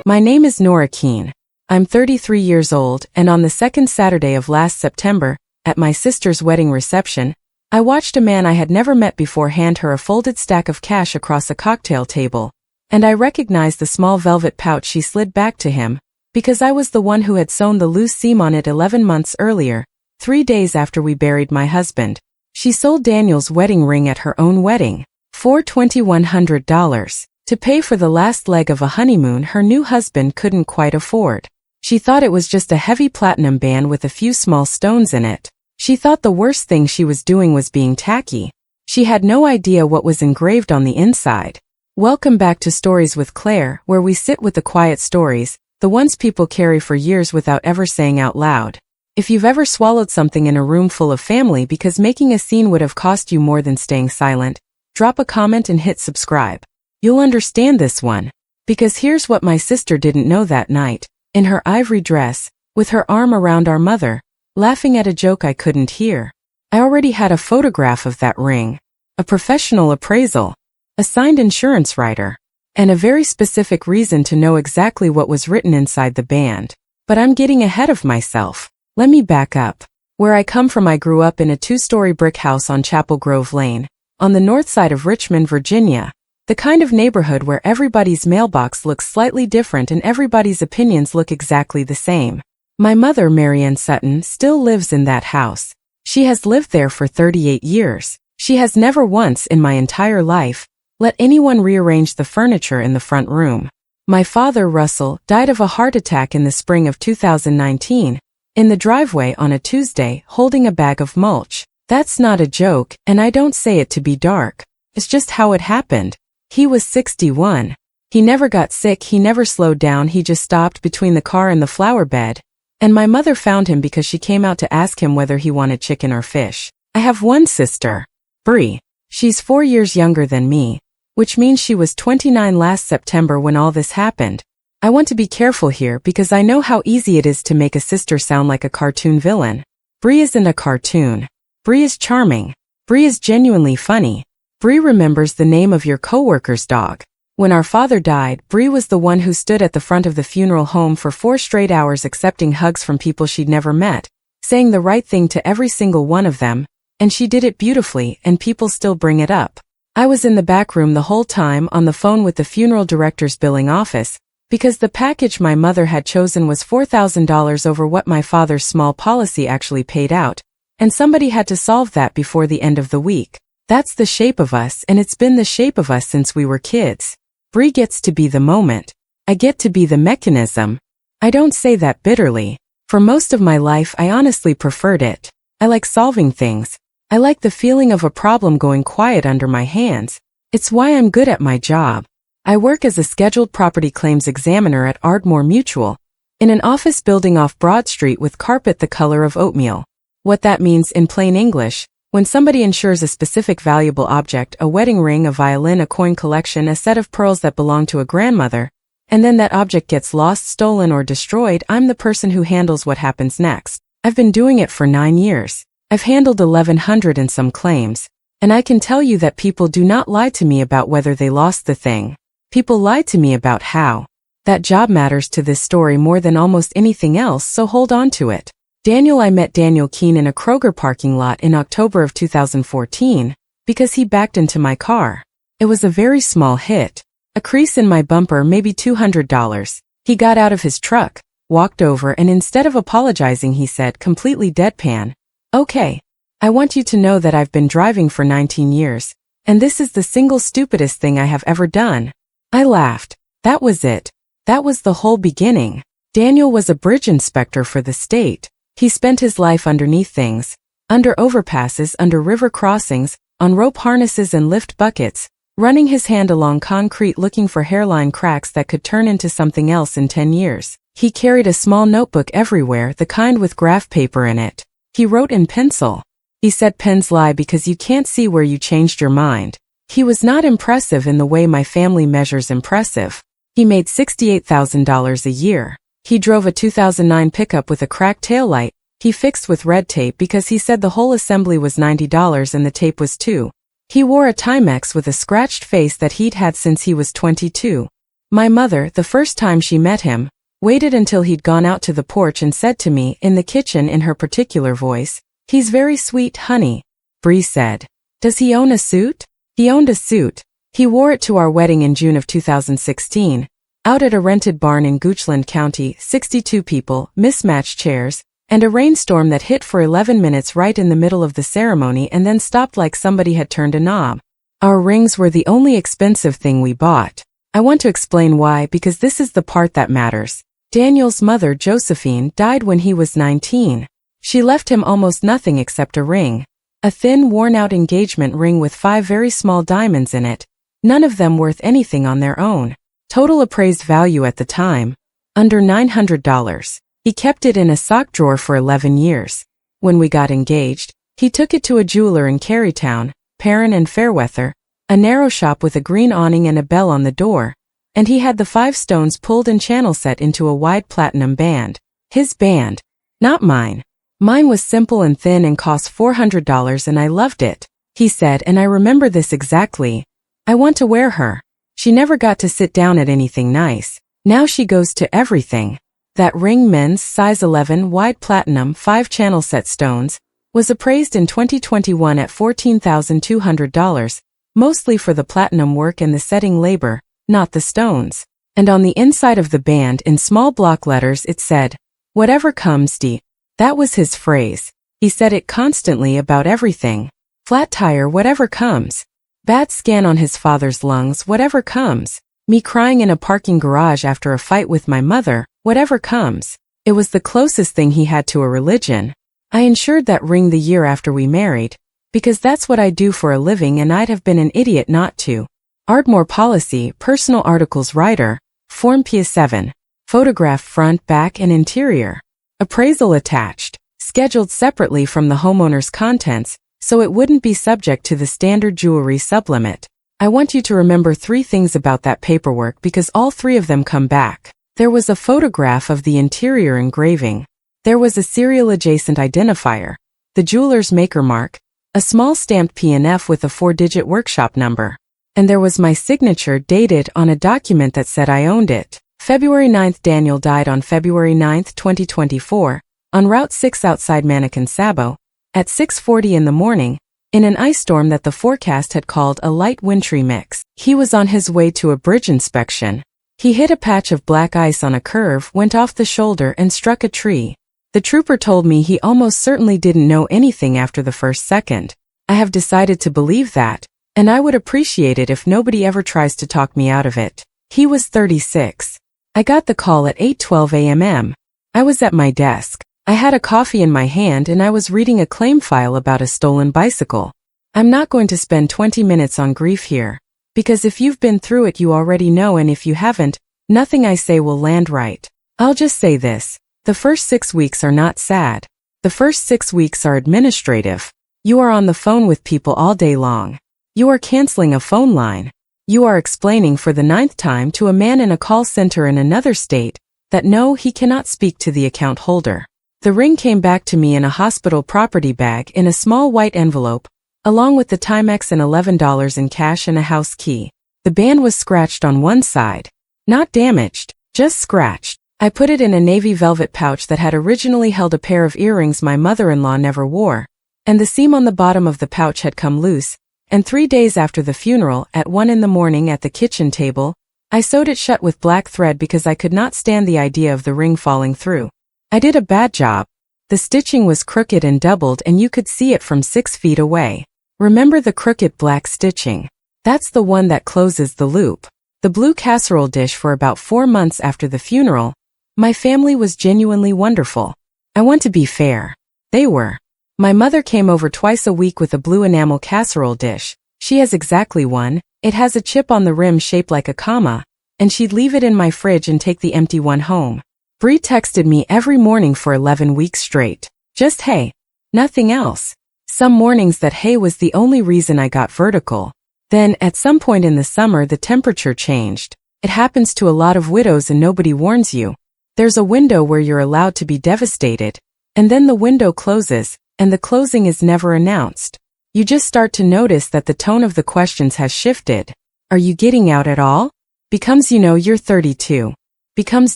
My name is Nora Keene. I'm 33 years old, and on the second Saturday of last September, at my sister's wedding reception, I watched a man I had never met before hand her a folded stack of cash across a cocktail table, and I recognized the small velvet pouch she slid back to him, because I was the one who had sewn the loose seam on it 11 months earlier, 3 days after we buried my husband. She sold Daniel's wedding ring at her own wedding for $2,100. To pay for the last leg of a honeymoon her new husband couldn't quite afford. She thought it was just a heavy platinum band with a few small stones in it. She thought the worst thing she was doing was being tacky. She had no idea what was engraved on the inside. Welcome back to Stories with Claire, where we sit with the quiet stories, the ones people carry for years without ever saying out loud. If you've ever swallowed something in a room full of family because making a scene would have cost you more than staying silent, drop a comment and hit subscribe. You'll understand this one. Because here's what my sister didn't know that night. In her ivory dress, with her arm around our mother, laughing at a joke I couldn't hear. I already had a photograph of that ring, a professional appraisal, a signed insurance writer, and a very specific reason to know exactly what was written inside the band. But I'm getting ahead of myself. Let me back up. Where I come from, I grew up in a 2-story brick house on Chapel Grove Lane, on the north side of Richmond, Virginia. The kind of neighborhood where everybody's mailbox looks slightly different and everybody's opinions look exactly the same. My mother, Marianne Sutton, still lives in that house. She has lived there for 38 years. She has never once in my entire life let anyone rearrange the furniture in the front room. My father, Russell, died of a heart attack in the spring of 2019, in the driveway on a Tuesday, holding a bag of mulch. That's not a joke, and I don't say it to be dark. It's just how it happened. He was 61. He never got sick, he never slowed down, he just stopped between the car and the flower bed. And my mother found him because she came out to ask him whether he wanted chicken or fish. I have one sister, Bree. She's 4 years younger than me, which means she was 29 last September when all this happened. I want to be careful here because I know how easy it is to make a sister sound like a cartoon villain. Bree isn't a cartoon. Bree is charming. Bree is genuinely funny. Bree remembers the name of your coworker's dog. When our father died, Bree was the one who stood at the front of the funeral home for 4 straight hours accepting hugs from people she'd never met, saying the right thing to every single one of them, and she did it beautifully, and people still bring it up. I was in the back room the whole time on the phone with the funeral director's billing office, because the package my mother had chosen was $4,000 over what my father's small policy actually paid out, and somebody had to solve that before the end of the week. That's the shape of us, and it's been the shape of us since we were kids. Bree gets to be the moment. I get to be the mechanism. I don't say that bitterly. For most of my life I honestly preferred it. I like solving things. I like the feeling of a problem going quiet under my hands. It's why I'm good at my job. I work as a scheduled property claims examiner at Ardmore Mutual, in an office building off Broad Street with carpet the color of oatmeal. What that means in plain English: when somebody insures a specific valuable object, a wedding ring, a violin, a coin collection, a set of pearls that belong to a grandmother, and then that object gets lost, stolen, or destroyed, I'm the person who handles what happens next. I've been doing it for 9 years. I've handled 1,100 and some claims. And I can tell you that people do not lie to me about whether they lost the thing. People lie to me about how. That job matters to this story more than almost anything else, so hold on to it. I met Daniel Keene in a Kroger parking lot in October of 2014, because he backed into my car. It was a very small hit. A crease in my bumper, maybe $200. He got out of his truck, walked over, and instead of apologizing he said, completely deadpan, "Okay. I want you to know that I've been driving for 19 years, and this is the single stupidest thing I have ever done." I laughed. That was it. That was the whole beginning. Daniel was a bridge inspector for the state. He spent his life underneath things, under overpasses, under river crossings, on rope harnesses and lift buckets, running his hand along concrete looking for hairline cracks that could turn into something else in 10 years. He carried a small notebook everywhere, the kind with graph paper in it. He wrote in pencil. He said pens lie because you can't see where you changed your mind. He was not impressive in the way my family measures impressive. He made $68,000 a year. He drove a 2009 pickup with a cracked taillight. He fixed with red tape because he said the whole assembly was $90 and the tape was $2. He wore a Timex with a scratched face that he'd had since he was 22. My mother, the first time she met him, waited until he'd gone out to the porch and said to me in the kitchen in her particular voice, "He's very sweet, honey." Bree said, "Does he own a suit?" He owned a suit. He wore it to our wedding in June of 2016, out at a rented barn in Goochland County, 62 people, mismatched chairs, and a rainstorm that hit for 11 minutes right in the middle of the ceremony and then stopped like somebody had turned a knob. Our rings were the only expensive thing we bought. I want to explain why because this is the part that matters. Daniel's mother, Josephine, died when he was 19. She left him almost nothing except a ring. A thin, worn-out engagement ring with 5 very small diamonds in it, none of them worth anything on their own. Total appraised value at the time, under $900. He kept it in a sock drawer for 11 years. When we got engaged, he took it to a jeweler in Carytown, Perrin and Fairweather, a narrow shop with a green awning and a bell on the door, and he had the 5 stones pulled and channel set into a wide platinum band. His band, not mine. Mine was simple and thin and cost $400 and I loved it. He said, and I remember this exactly, "I want to wear her." She never got to sit down at anything nice. Now she goes to everything. That ring, men's size 11 wide platinum 5 channel set stones, was appraised in 2021 at $14,200, mostly for the platinum work and the setting labor, not the stones. And on the inside of the band in small block letters it said, "Whatever comes, D." That was his phrase. He said it constantly about everything. Flat tire, whatever comes. Bad scan on his father's lungs, whatever comes. Me crying in a parking garage after a fight with my mother, whatever comes. It was the closest thing he had to a religion. I insured that ring the year after we married, because that's what I do for a living and I'd have been an idiot not to. Ardmore Policy, Personal Articles Writer, Form PS7. Photograph front, back and interior. Appraisal attached. Scheduled separately from the homeowner's contents, so it wouldn't be subject to the standard jewelry sublimit. I want you to remember 3 things about that paperwork because all 3 of them come back. There was a photograph of the interior engraving. There was a serial adjacent identifier, the jeweler's maker mark, a small stamped P&F with a 4-digit workshop number. And there was my signature dated on a document that said I owned it. February 9th. Daniel died on February 9th, 2024, on Route 6 outside Manican-Sabo, at 6:40 in the morning, in an ice storm that the forecast had called a light wintry mix. He was on his way to a bridge inspection. He hit a patch of black ice on a curve, went off the shoulder and struck a tree. The trooper told me he almost certainly didn't know anything after the first second. I have decided to believe that, and I would appreciate it if nobody ever tries to talk me out of it. He was 36. I got the call at 8:12 a.m. I was at my desk. I had a coffee in my hand and I was reading a claim file about a stolen bicycle. I'm not going to spend 20 minutes on grief here, because if you've been through it you already know, and if you haven't, nothing I say will land right. I'll just say this. The first 6 weeks are not sad. The first 6 weeks are administrative. You are on the phone with people all day long. You are canceling a phone line. You are explaining for the 9th time to a man in a call center in another state that no, he cannot speak to the account holder. The ring came back to me in a hospital property bag in a small white envelope, along with the Timex and $11 in cash and a house key. The band was scratched on one side. Not damaged, just scratched. I put it in a navy velvet pouch that had originally held a pair of earrings my mother-in-law never wore, and the seam on the bottom of the pouch had come loose, and 3 days after the funeral, at 1 in the morning at the kitchen table, I sewed it shut with black thread because I could not stand the idea of the ring falling through. I did a bad job. The stitching was crooked and doubled and you could see it from 6 feet away. Remember the crooked black stitching? That's the one that closes the loop. The blue casserole dish for about 4 months after the funeral. My family was genuinely wonderful. I want to be fair. They were. My mother came over twice a week with a blue enamel casserole dish. She has exactly one. It has a chip on the rim shaped like a comma, and she'd leave it in my fridge and take the empty one home. Bree texted me every morning for 11 weeks straight. Just hey. Nothing else. Some mornings that hey was the only reason I got vertical. Then, at some point in the summer, the temperature changed. It happens to a lot of widows and nobody warns you. There's a window where you're allowed to be devastated, and then the window closes, and the closing is never announced. You just start to notice that the tone of the questions has shifted. Are you getting out at all? Becomes you're 32. Becomes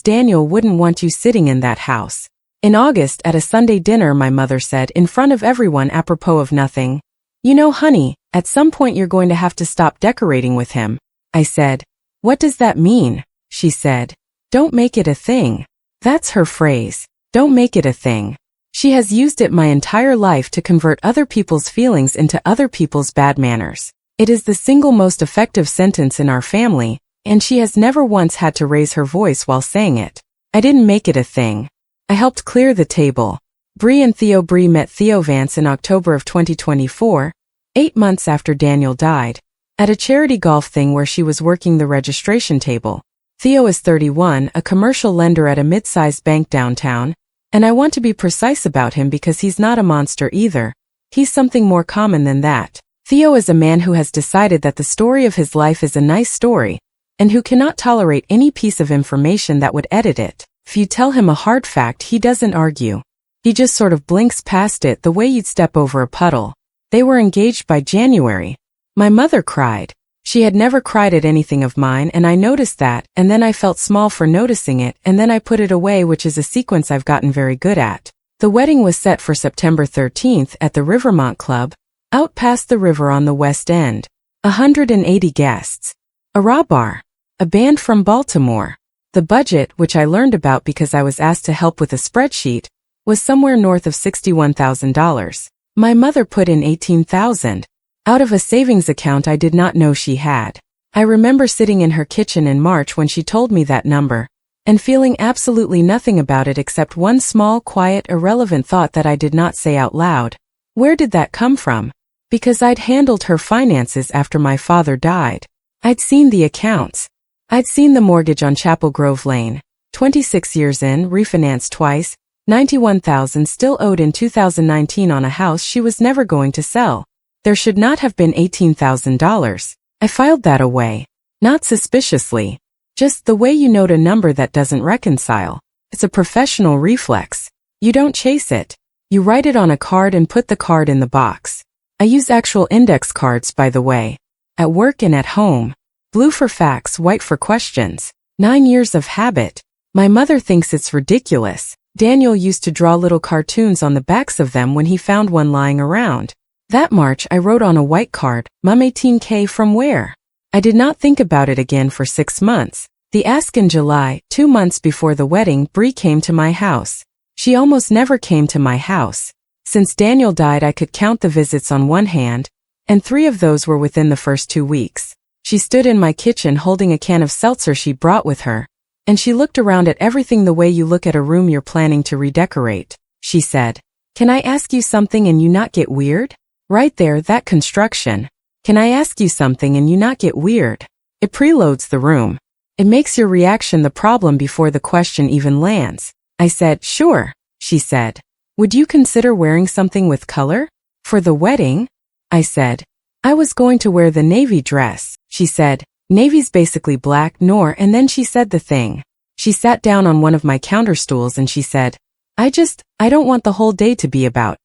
Daniel wouldn't want you sitting in that house. In August at a Sunday dinner my mother said in front of everyone apropos of nothing, honey, at some point you're going to have to stop decorating with him. I said, what does that mean? She said, don't make it a thing. That's her phrase. Don't make it a thing. She has used it my entire life to convert other people's feelings into other people's bad manners. It is the single most effective sentence in our family, and she has never once had to raise her voice while saying it. I didn't make it a thing. I helped clear the table. Bree and Theo. Bree met Theo Vance in October of 2024, 8 months after Daniel died, at a charity golf thing where she was working the registration table. Theo is 31, a commercial lender at a mid-sized bank downtown, and I want to be precise about him because he's not a monster either. He's something more common than that. Theo is a man who has decided that the story of his life is a nice story, and who cannot tolerate any piece of information that would edit it. If you tell him a hard fact, he doesn't argue. He just sort of blinks past it the way you'd step over a puddle. They were engaged by January. My mother cried. She had never cried at anything of mine, and I noticed that, and then I felt small for noticing it, and then I put it away, which is a sequence I've gotten very good at. The wedding was set for September 13th at the Rivermont Club, out past the river on the West End. 180 guests. A raw bar. A band from Baltimore. The budget, which I learned about because I was asked to help with a spreadsheet, was somewhere north of $61,000. My mother put in $18,000. Out of a savings account I did not know she had. I remember sitting in her kitchen in March when she told me that number, and feeling absolutely nothing about it except one small, quiet, irrelevant thought that I did not say out loud. Where did that come from? Because I'd handled her finances after my father died. I'd seen the accounts. I'd seen the mortgage on Chapel Grove Lane. 26 years in, refinanced twice, $91,000 still owed in 2019 on a house she was never going to sell. There should not have been $18,000. I filed that away. Not suspiciously. Just the way you note a number that doesn't reconcile. It's a professional reflex. You don't chase it. You write it on a card and put the card in the box. I use actual index cards, by the way. At work and at home. Blue for facts, white for questions. 9 years of habit. My mother thinks it's ridiculous. Daniel used to draw little cartoons on the backs of them when he found one lying around. That March I wrote on a white card, Mum 18K from where? I did not think about it again for 6 months. The ask in July, 2 months before the wedding, Bree came to my house. She almost never came to my house. Since Daniel died I could count the visits on one hand, and 3 of those were within the first 2 weeks. She stood in my kitchen holding a can of seltzer she brought with her, and she looked around at everything the way you look at a room you're planning to redecorate. She said, "Can I ask you something and you not get weird?" Right there, that construction. Can I ask you something and you not get weird? It preloads the room. It makes your reaction the problem before the question even lands. I said, "Sure." She said, "Would you consider wearing something with color? For the wedding?" I said, "I was going to wear the navy dress." She said, "Navy's basically black, nor," and then she said the thing. She sat down on one of my counter stools and she said, I don't want the whole day to be about,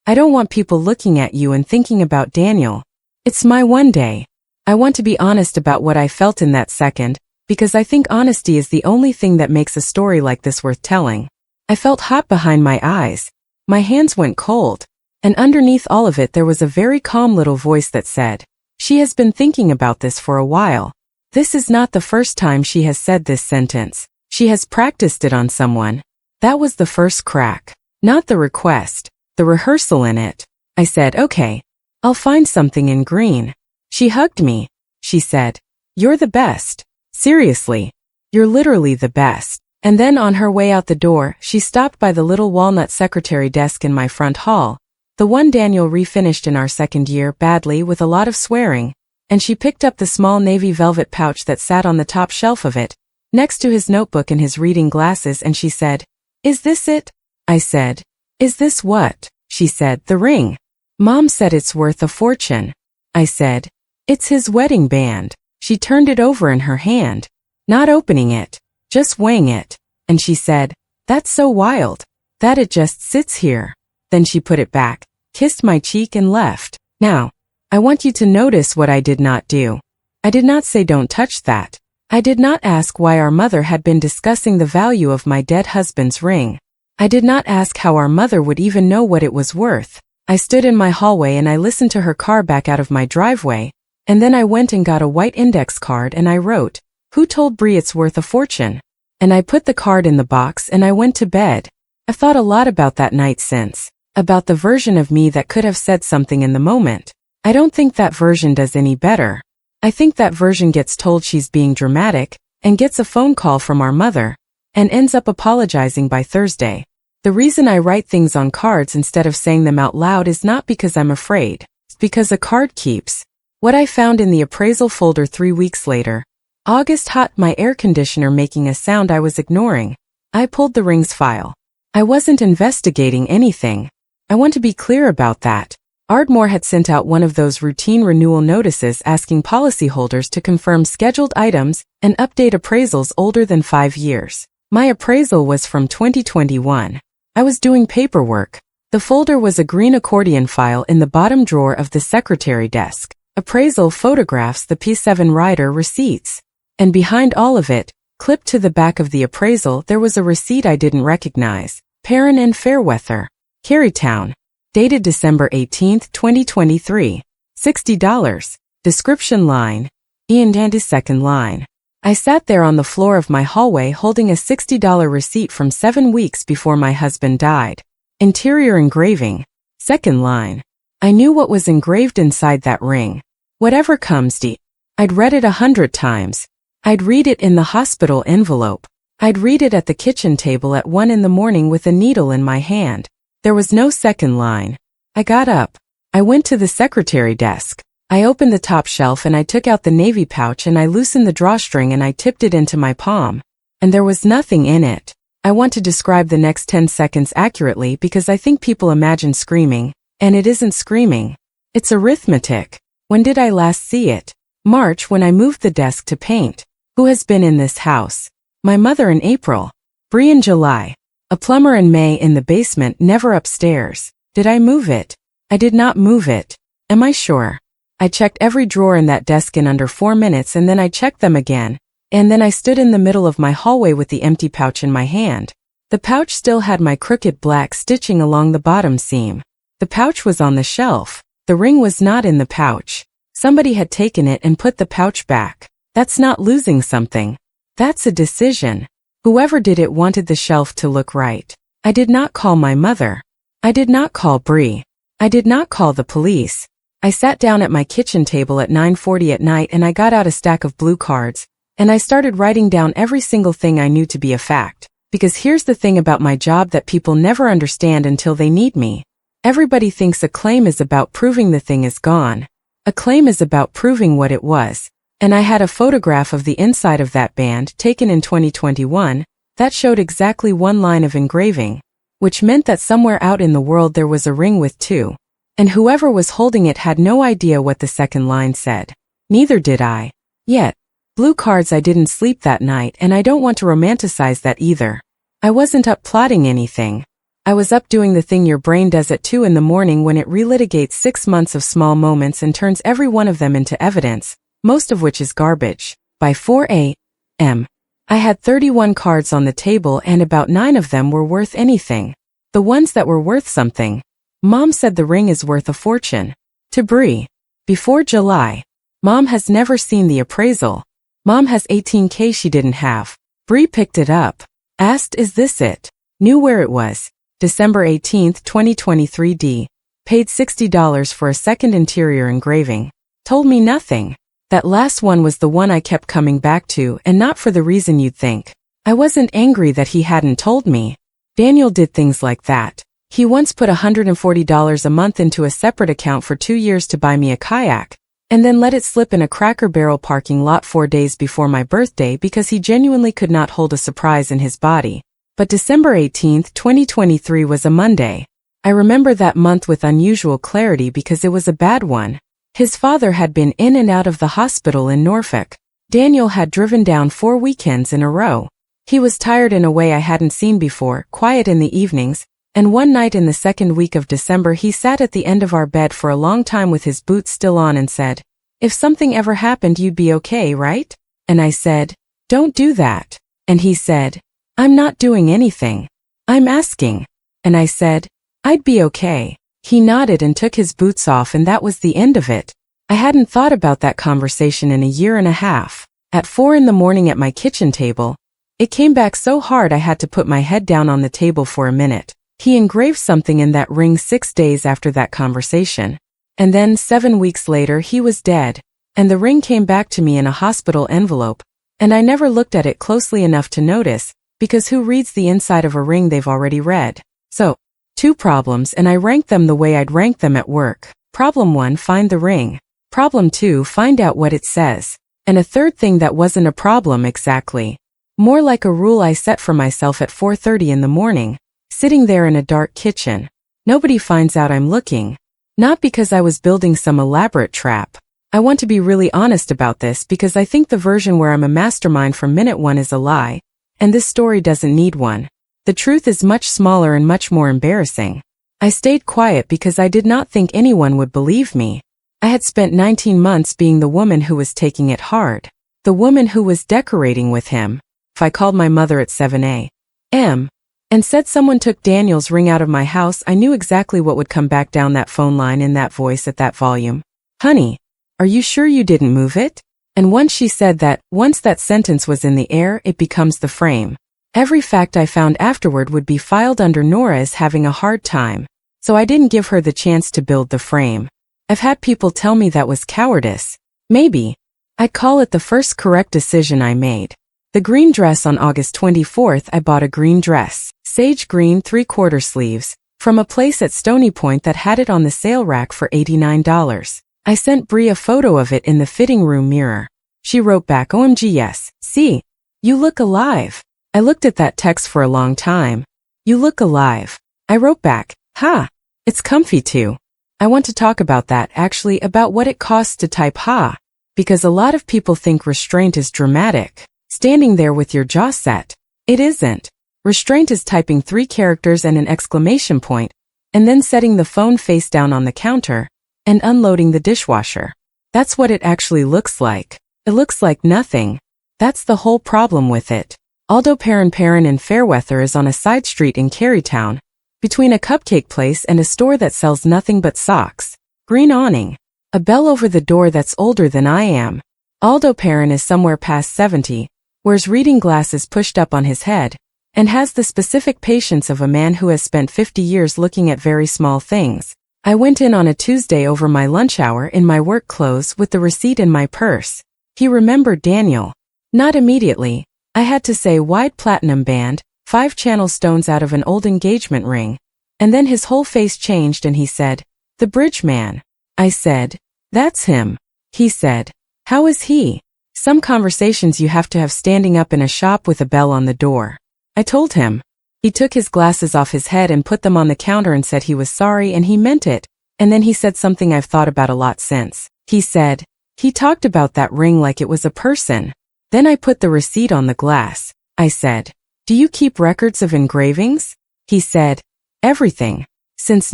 I don't want people looking at you and thinking about Daniel. It's my one day. I want to be honest about what I felt in that second, because I think honesty is the only thing that makes a story like this worth telling. I felt hot behind my eyes. My hands went cold. And underneath all of it there was a very calm little voice that said, "She has been thinking about this for a while." This is not the first time she has said this sentence. She has practiced it on someone. That was the first crack. Not the request. The rehearsal in it. I said, "Okay. I'll find something in green." She hugged me. She said, "You're the best. Seriously. You're literally the best." And then on her way out the door, she stopped by the little walnut secretary desk in my front hall, the one Daniel refinished in our second year badly with a lot of swearing, and she picked up the small navy velvet pouch that sat on the top shelf of it, next to his notebook and his reading glasses, and she said, "Is this it?" I said, "Is this what?" She said, "The ring. Mom said it's worth a fortune." I said, "It's his wedding band." She turned it over in her hand, not opening it, just weighing it, and she said, "That's so wild, that it just sits here." Then she put it back, kissed my cheek and left. Now, I want you to notice what I did not do. I did not say don't touch that. I did not ask why our mother had been discussing the value of my dead husband's ring. I did not ask how our mother would even know what it was worth. I stood in my hallway and I listened to her car back out of my driveway, and then I went and got a white index card and I wrote, "Who told Bree it's worth a fortune?" And I put the card in the box and I went to bed. I've thought a lot about that night since, about the version of me that could have said something in the moment. I don't think that version does any better. I think that version gets told she's being dramatic, and gets a phone call from our mother, and ends up apologizing by Thursday. The reason I write things on cards instead of saying them out loud is not because I'm afraid. It's because a card keeps. What I found in the appraisal folder 3 weeks later. August hot, my air conditioner making a sound I was ignoring. I pulled the rings file. I wasn't investigating anything. I want to be clear about that. Ardmore had sent out one of those routine renewal notices asking policyholders to confirm scheduled items and update appraisals older than 5 years. My appraisal was from 2021. I was doing paperwork. The folder was a green accordion file in the bottom drawer of the secretary desk. Appraisal photographs, the P7 rider receipts. And behind all of it, clipped to the back of the appraisal, there was a receipt I didn't recognize. Perrin and Fairweather, Carytown. Dated December 18, 2023. $60. Description line. Ian Dandy's second line. I sat there on the floor of my hallway holding a $60 receipt from 7 weeks before my husband died. Interior engraving. Second line. I knew what was engraved inside that ring. Whatever comes to. I'd read it 100 times. I'd read it in the hospital envelope. I'd read it at the kitchen table at 1 in the morning with a needle in my hand. There was no second line. I got up. I went to the secretary desk. I opened the top shelf and I took out the navy pouch and I loosened the drawstring and I tipped it into my palm. And there was nothing in it. I want to describe the next 10 seconds accurately because I think people imagine screaming, and it isn't screaming. It's arithmetic. When did I last see it? March, when I moved the desk to paint. Who has been in this house? My mother in April. Bree in July. A plumber in May in the basement, never upstairs. Did I move it? I did not move it. Am I sure? I checked every drawer in that desk in under 4 minutes and then I checked them again. And then I stood in the middle of my hallway with the empty pouch in my hand. The pouch still had my crooked black stitching along the bottom seam. The pouch was on the shelf. The ring was not in the pouch. Somebody had taken it and put the pouch back. That's not losing something. That's a decision. Whoever did it wanted the shelf to look right. I did not call my mother. I did not call Bree. I did not call the police. I sat down at my kitchen table at 9:40 at night and I got out a stack of blue cards, and I started writing down every single thing I knew to be a fact. Because here's the thing about my job that people never understand until they need me. Everybody thinks a claim is about proving the thing is gone. A claim is about proving what it was. And I had a photograph of the inside of that band taken in 2021 that showed exactly 1 line of engraving, which meant that somewhere out in the world there was a ring with 2. And whoever was holding it had no idea what the second line said. Neither did I. Yet. Blue cards. I didn't sleep that night and I don't want to romanticize that either. I wasn't up plotting anything. I was up doing the thing your brain does at 2 in the morning when it relitigates 6 months of small moments and turns every one of them into evidence, most of which is garbage. By 4 a.m. I had 31 cards on the table and about 9 of them were worth anything. The ones that were worth something. Mom said the ring is worth a fortune. To Bree. Before July. Mom has never seen the appraisal. Mom has $18,000 she didn't have. Bree picked it up. Asked, is this it? Knew where it was. December 18, 2023 D. Paid $60 for a second interior engraving. Told me nothing. That last one was the one I kept coming back to, and not for the reason you'd think. I wasn't angry that he hadn't told me. Daniel did things like that. He once put $140 a month into a separate account for 2 years to buy me a kayak, and then let it slip in a Cracker Barrel parking lot 4 days before my birthday because he genuinely could not hold a surprise in his body. But December 18, 2023 was a Monday. I remember that month with unusual clarity because it was a bad one. His father had been in and out of the hospital in Norfolk. Daniel had driven down 4 weekends in a row. He was tired in a way I hadn't seen before, quiet in the evenings, and one night in the second week of December he sat at the end of our bed for a long time with his boots still on and said, "If something ever happened you'd be okay, right?" And I said, "Don't do that." And he said, "I'm not doing anything. I'm asking." And I said, "I'd be okay." He nodded and took his boots off, and that was the end of it. I hadn't thought about that conversation in a year and a half. At 4 in the morning at my kitchen table, it came back so hard I had to put my head down on the table for a minute. He engraved something in that ring 6 days after that conversation. And then 7 weeks later he was dead, and the ring came back to me in a hospital envelope, and I never looked at it closely enough to notice, because who reads the inside of a ring they've already read? So, 2 problems, and I ranked them the way I'd rank them at work. Problem 1, find the ring. Problem 2, find out what it says. And a third thing that wasn't a problem exactly. More like a rule I set for myself at 4:30 in the morning, sitting there in a dark kitchen. Nobody finds out I'm looking. Not because I was building some elaborate trap. I want to be really honest about this because I think the version where I'm a mastermind from minute 1 is a lie, and this story doesn't need one. The truth is much smaller and much more embarrassing. I stayed quiet because I did not think anyone would believe me. I had spent 19 months being the woman who was taking it hard. The woman who was decorating with him. If I called my mother at 7 a.m. and said someone took Daniel's ring out of my house, I knew exactly what would come back down that phone line in that voice at that volume. "Honey, are you sure you didn't move it?" And once she said that, once that sentence was in the air, it becomes the frame. Every fact I found afterward would be filed under Nora as having a hard time. So I didn't give her the chance to build the frame. I've had people tell me that was cowardice. Maybe. I'd call it the first correct decision I made. The green dress on August 24th, I bought a green dress, sage green 3/4 sleeves, from a place at Stony Point that had it on the sale rack for $89. I sent Brie a photo of it in the fitting room mirror. She wrote back, "OMG yes, see, you look alive." I looked at that text for a long time. "You look alive." I wrote back, "Ha, it's comfy too." I want to talk about that, actually, about what it costs to type ha, because a lot of people think restraint is dramatic, standing there with your jaw set. It isn't. Restraint is typing 3 characters and an exclamation point, and then setting the phone face down on the counter, and unloading the dishwasher. That's what it actually looks like. It looks like nothing. That's the whole problem with it. Aldo Perrin in Fairweather is on a side street in Carytown, between a cupcake place and a store that sells nothing but socks. Green awning. A bell over the door that's older than I am. Aldo Perrin is somewhere past 70, wears reading glasses pushed up on his head, and has the specific patience of a man who has spent 50 years looking at very small things. I went in on a Tuesday over my lunch hour in my work clothes with the receipt in my purse. He remembered Daniel. Not immediately. I had to say wide platinum band, 5-channel stones out of an old engagement ring. And then his whole face changed and he said, "The bridge man." I said, "That's him." He said, "How is he?" "Some conversations you have to have standing up in a shop with a bell on the door." I told him. He took his glasses off his head and put them on the counter and said he was sorry and he meant it. And then he said something I've thought about a lot since. He said, he talked about that ring like it was a person. Then I put the receipt on the glass. I said, "Do you keep records of engravings?" He said, "Everything. Since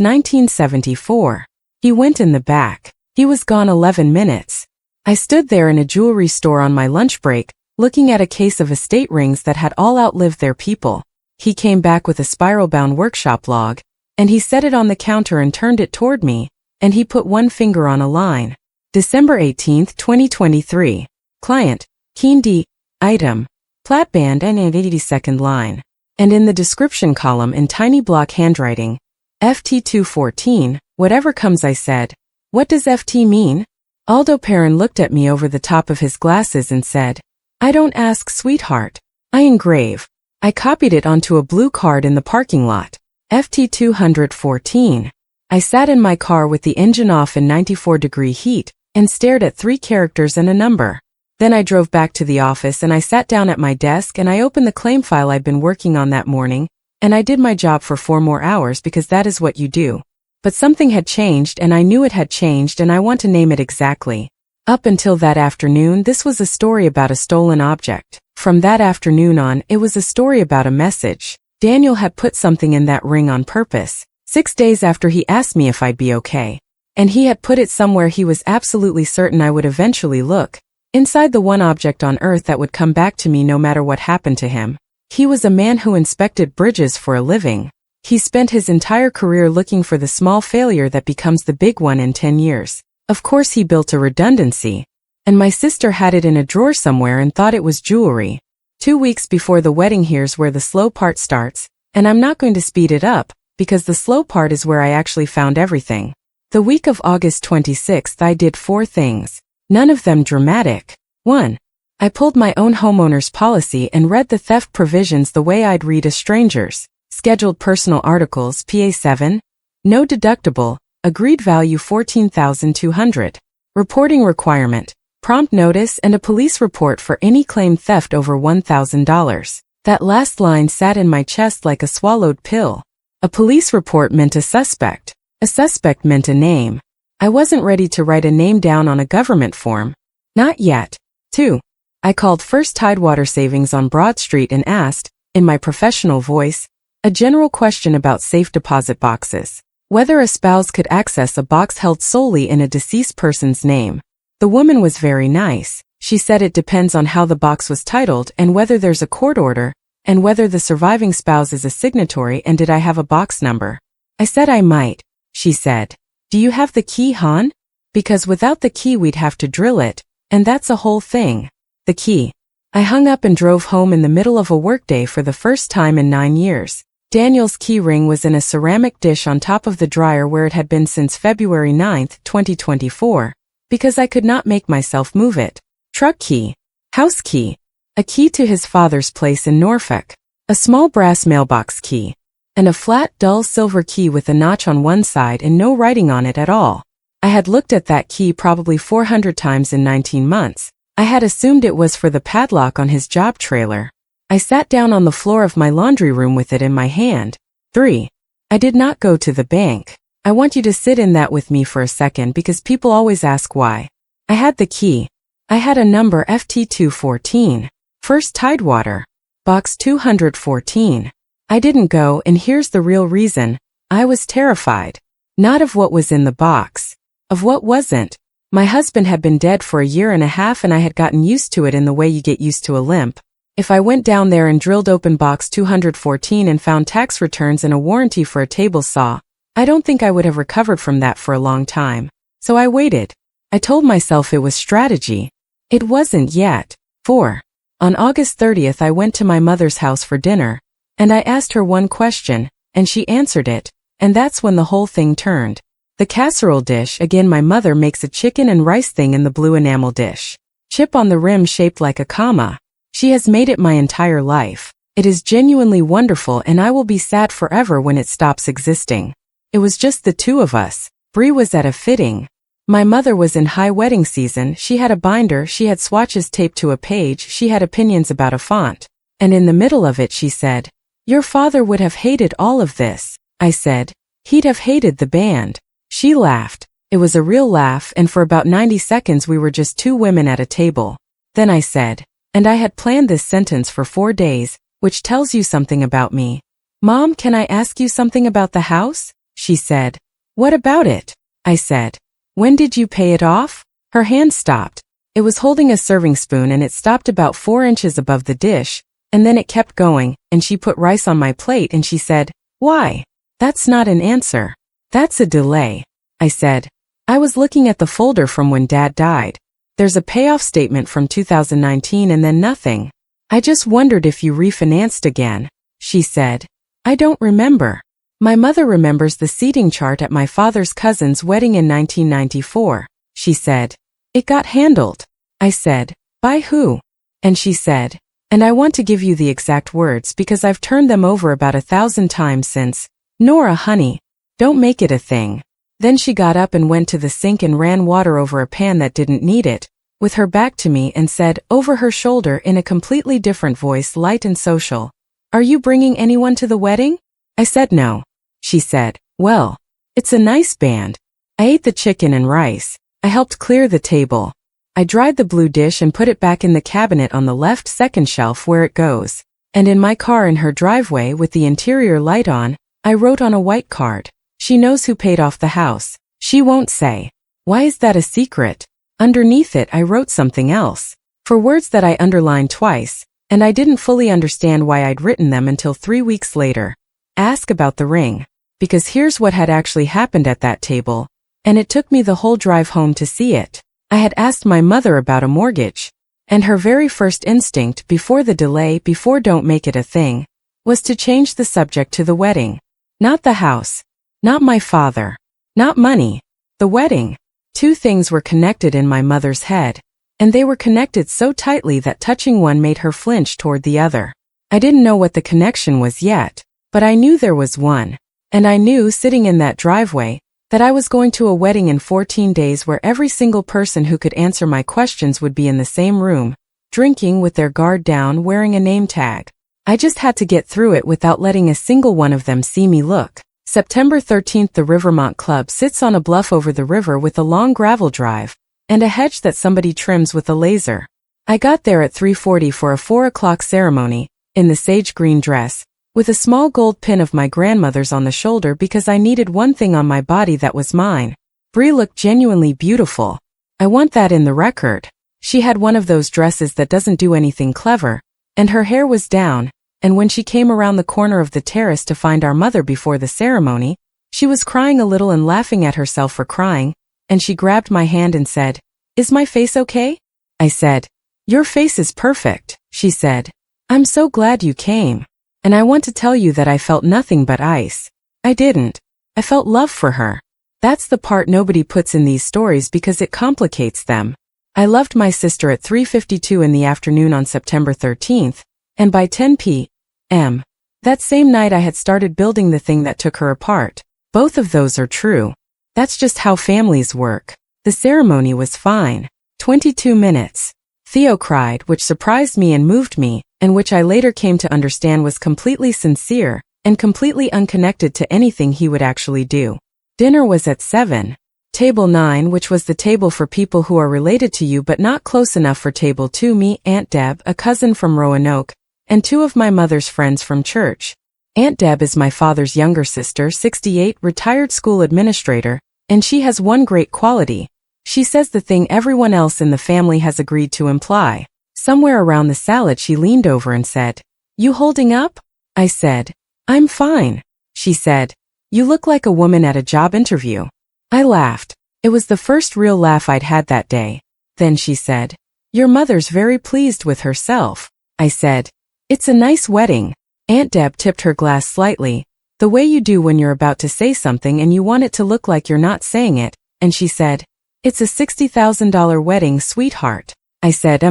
1974. He went in the back. He was gone 11 minutes. I stood there in a jewelry store on my lunch break, looking at a case of estate rings that had all outlived their people. He came back with a spiral-bound workshop log, and he set it on the counter and turned it toward me, and he put one finger on a line. December 18, 2023. Client, Keen D. Item. Platband and an 82nd line. And in the description column in tiny block handwriting, FT214, whatever comes I said, "What does FT mean?" Aldo Perrin looked at me over the top of his glasses and said, "I don't ask, sweetheart. I engrave." I copied it onto a blue card in the parking lot. FT214. I sat in my car with the engine off in 94-degree heat and stared at 3 characters and a number. Then I drove back to the office and I sat down at my desk and I opened the claim file I'd been working on that morning, and I did my job for 4 more hours because that is what you do. But something had changed and I knew it had changed and I want to name it exactly. Up until that afternoon, this was a story about a stolen object. From that afternoon on, it was a story about a message. Daniel had put something in that ring on purpose, 6 days after he asked me if I'd be okay. And he had put it somewhere he was absolutely certain I would eventually look, Inside the one object on earth that would come back to me no matter what happened to him. He was a man who inspected bridges for a living. He spent his entire career looking for the small failure that becomes the big one in 10 years. Of course he built a redundancy. And my sister had it in a drawer somewhere and thought it was jewelry. 2 weeks before the wedding, here's where the slow part starts, and I'm not going to speed it up, because the slow part is where I actually found everything. The week of August 26th I did 4 things. None of them dramatic. 1. I pulled my own homeowner's policy and read the theft provisions the way I'd read a stranger's. Scheduled personal articles PA 7. No deductible. Agreed value $14,200. Reporting requirement. Prompt notice and a police report for any claimed theft over $1,000. That last line sat in my chest like a swallowed pill. A police report meant a suspect. A suspect meant a name. I wasn't ready to write a name down on a government form. Not yet. 2. I called First Tidewater Savings on Broad Street and asked, in my professional voice, a general question about safe deposit boxes. Whether a spouse could access a box held solely in a deceased person's name. The woman was very nice. She said it depends on how the box was titled and whether there's a court order, and whether the surviving spouse is a signatory and did I have a box number. I said I might. She said, do you have the key, hon? Because without the key we'd have to drill it, and that's a whole thing. The key. I hung up and drove home in the middle of a workday for the first time in 9 years. Daniel's key ring was in a ceramic dish on top of the dryer where it had been since February 9, 2024, because I could not make myself move it. Truck key. House key. A key to his father's place in Norfolk. A small brass mailbox key. And a flat, dull silver key with a notch on one side and no writing on it at all. I had looked at that key probably 400 times in 19 months. I had assumed it was for the padlock on his job trailer. I sat down on the floor of my laundry room with it in my hand. 3. I did not go to the bank. I want you to sit in that with me for a second because people always ask why. I had the key. I had a number FT214. First Tidewater. Box 214. I didn't go, and here's the real reason. I was terrified. Not of what was in the box. Of what wasn't. My husband had been dead for a year and a half and I had gotten used to it in the way you get used to a limp. If I went down there and drilled open box 214 and found tax returns and a warranty for a table saw, I don't think I would have recovered from that for a long time. So I waited. I told myself it was strategy. It wasn't yet. 4. On August 30th I went to my mother's house for dinner, and I asked her one question, and she answered it, and that's when the whole thing turned. The casserole dish, again my mother makes a chicken and rice thing in the blue enamel dish. Chip on the rim shaped like a comma. She has made it my entire life. It is genuinely wonderful and I will be sad forever when it stops existing. It was just the two of us. Bree was at a fitting. My mother was in high wedding season, she had a binder, she had swatches taped to a page, she had opinions about a font. And in the middle of it she said, "Your father would have hated all of this." I said, "He'd have hated the band." She laughed. It was a real laugh and for about 90 seconds we were just two women at a table. Then I said, and I had planned this sentence for 4 days, which tells you something about me. "Mom, can I ask you something about the house?" She said, "What about it?" I said, "When did you pay it off?" Her hand stopped. It was holding a serving spoon and it stopped about 4 inches above the dish, and then it kept going, and she put rice on my plate and she said, "Why? That's not an answer. That's a delay." I said, "I was looking at the folder from when Dad died. There's a payoff statement from 2019 and then nothing. I just wondered if you refinanced again." She said, "I don't remember." My mother remembers the seating chart at my father's cousin's wedding in 1994. She said, "It got handled." I said, "By who?" And she said, and I want to give you the exact words because I've turned them over about 1,000 times since. "Nora, honey, don't make it a thing." Then she got up and went to the sink and ran water over a pan that didn't need it, with her back to me and said, over her shoulder in a completely different voice, light and social, "Are you bringing anyone to the wedding?" I said no. She said, "Well, it's a nice band." I ate the chicken and rice. I helped clear the table. I dried the blue dish and put it back in the cabinet on the left second shelf where it goes. And in my car in her driveway with the interior light on, I wrote on a white card, "She knows who paid off the house. She won't say." "Why is that a secret?" Underneath it I wrote something else. For words that I underlined twice, and I didn't fully understand why I'd written them until 3 weeks later. Ask about the ring. Because here's what had actually happened at that table, and it took me the whole drive home to see it. I had asked my mother about a mortgage, and her very first instinct before the delay, before don't make it a thing, was to change the subject to the wedding. Not the house. Not my father. Not money. The wedding. Two things were connected in my mother's head, and they were connected so tightly that touching one made her flinch toward the other. I didn't know what the connection was yet, but I knew there was one. And I knew, sitting in that driveway, that I was going to a wedding in 14 days where every single person who could answer my questions would be in the same room, drinking with their guard down, wearing a name tag. I just had to get through it without letting a single one of them see me look. September 13th, the Rivermont Club sits on a bluff over the river with a long gravel drive and a hedge that somebody trims with a laser. I got there at 3:40 for a 4 o'clock ceremony, in the sage green dress, with a small gold pin of my grandmother's on the shoulder because I needed one thing on my body that was mine. Brie looked genuinely beautiful. I want that in the record. She had one of those dresses that doesn't do anything clever, and her hair was down, and when she came around the corner of the terrace to find our mother before the ceremony, she was crying a little and laughing at herself for crying, and she grabbed my hand and said, "Is my face okay?" I said, "Your face is perfect," she said. "I'm so glad you came. And I want to tell you that I felt nothing but ice." I didn't. I felt love for her. That's the part nobody puts in these stories because it complicates them. I loved my sister at 3:52 in the afternoon on September 13th, and by 10 p.m. that same night I had started building the thing that took her apart. Both of those are true. That's just how families work. The ceremony was fine. 22 minutes. Theo cried, which surprised me and moved me, and which I later came to understand was completely sincere and completely unconnected to anything he would actually do. Dinner was at 7. Table 9, which was the table for people who are related to you but not close enough for table 2, me, Aunt Deb, a cousin from Roanoke, and 2 of my mother's friends from church. Aunt Deb is my father's younger sister, 68, retired school administrator, and she has one great quality. She says the thing everyone else in the family has agreed to imply. Somewhere around the salad she leaned over and said, "You holding up?" I said, "I'm fine." She said, "You look like a woman at a job interview." I laughed. It was the first real laugh I'd had that day. Then she said, "Your mother's very pleased with herself." I said, "It's a nice wedding." Aunt Deb tipped her glass slightly, the way you do when you're about to say something and you want it to look like you're not saying it, and she said, "It's a $60,000 wedding, sweetheart." I said,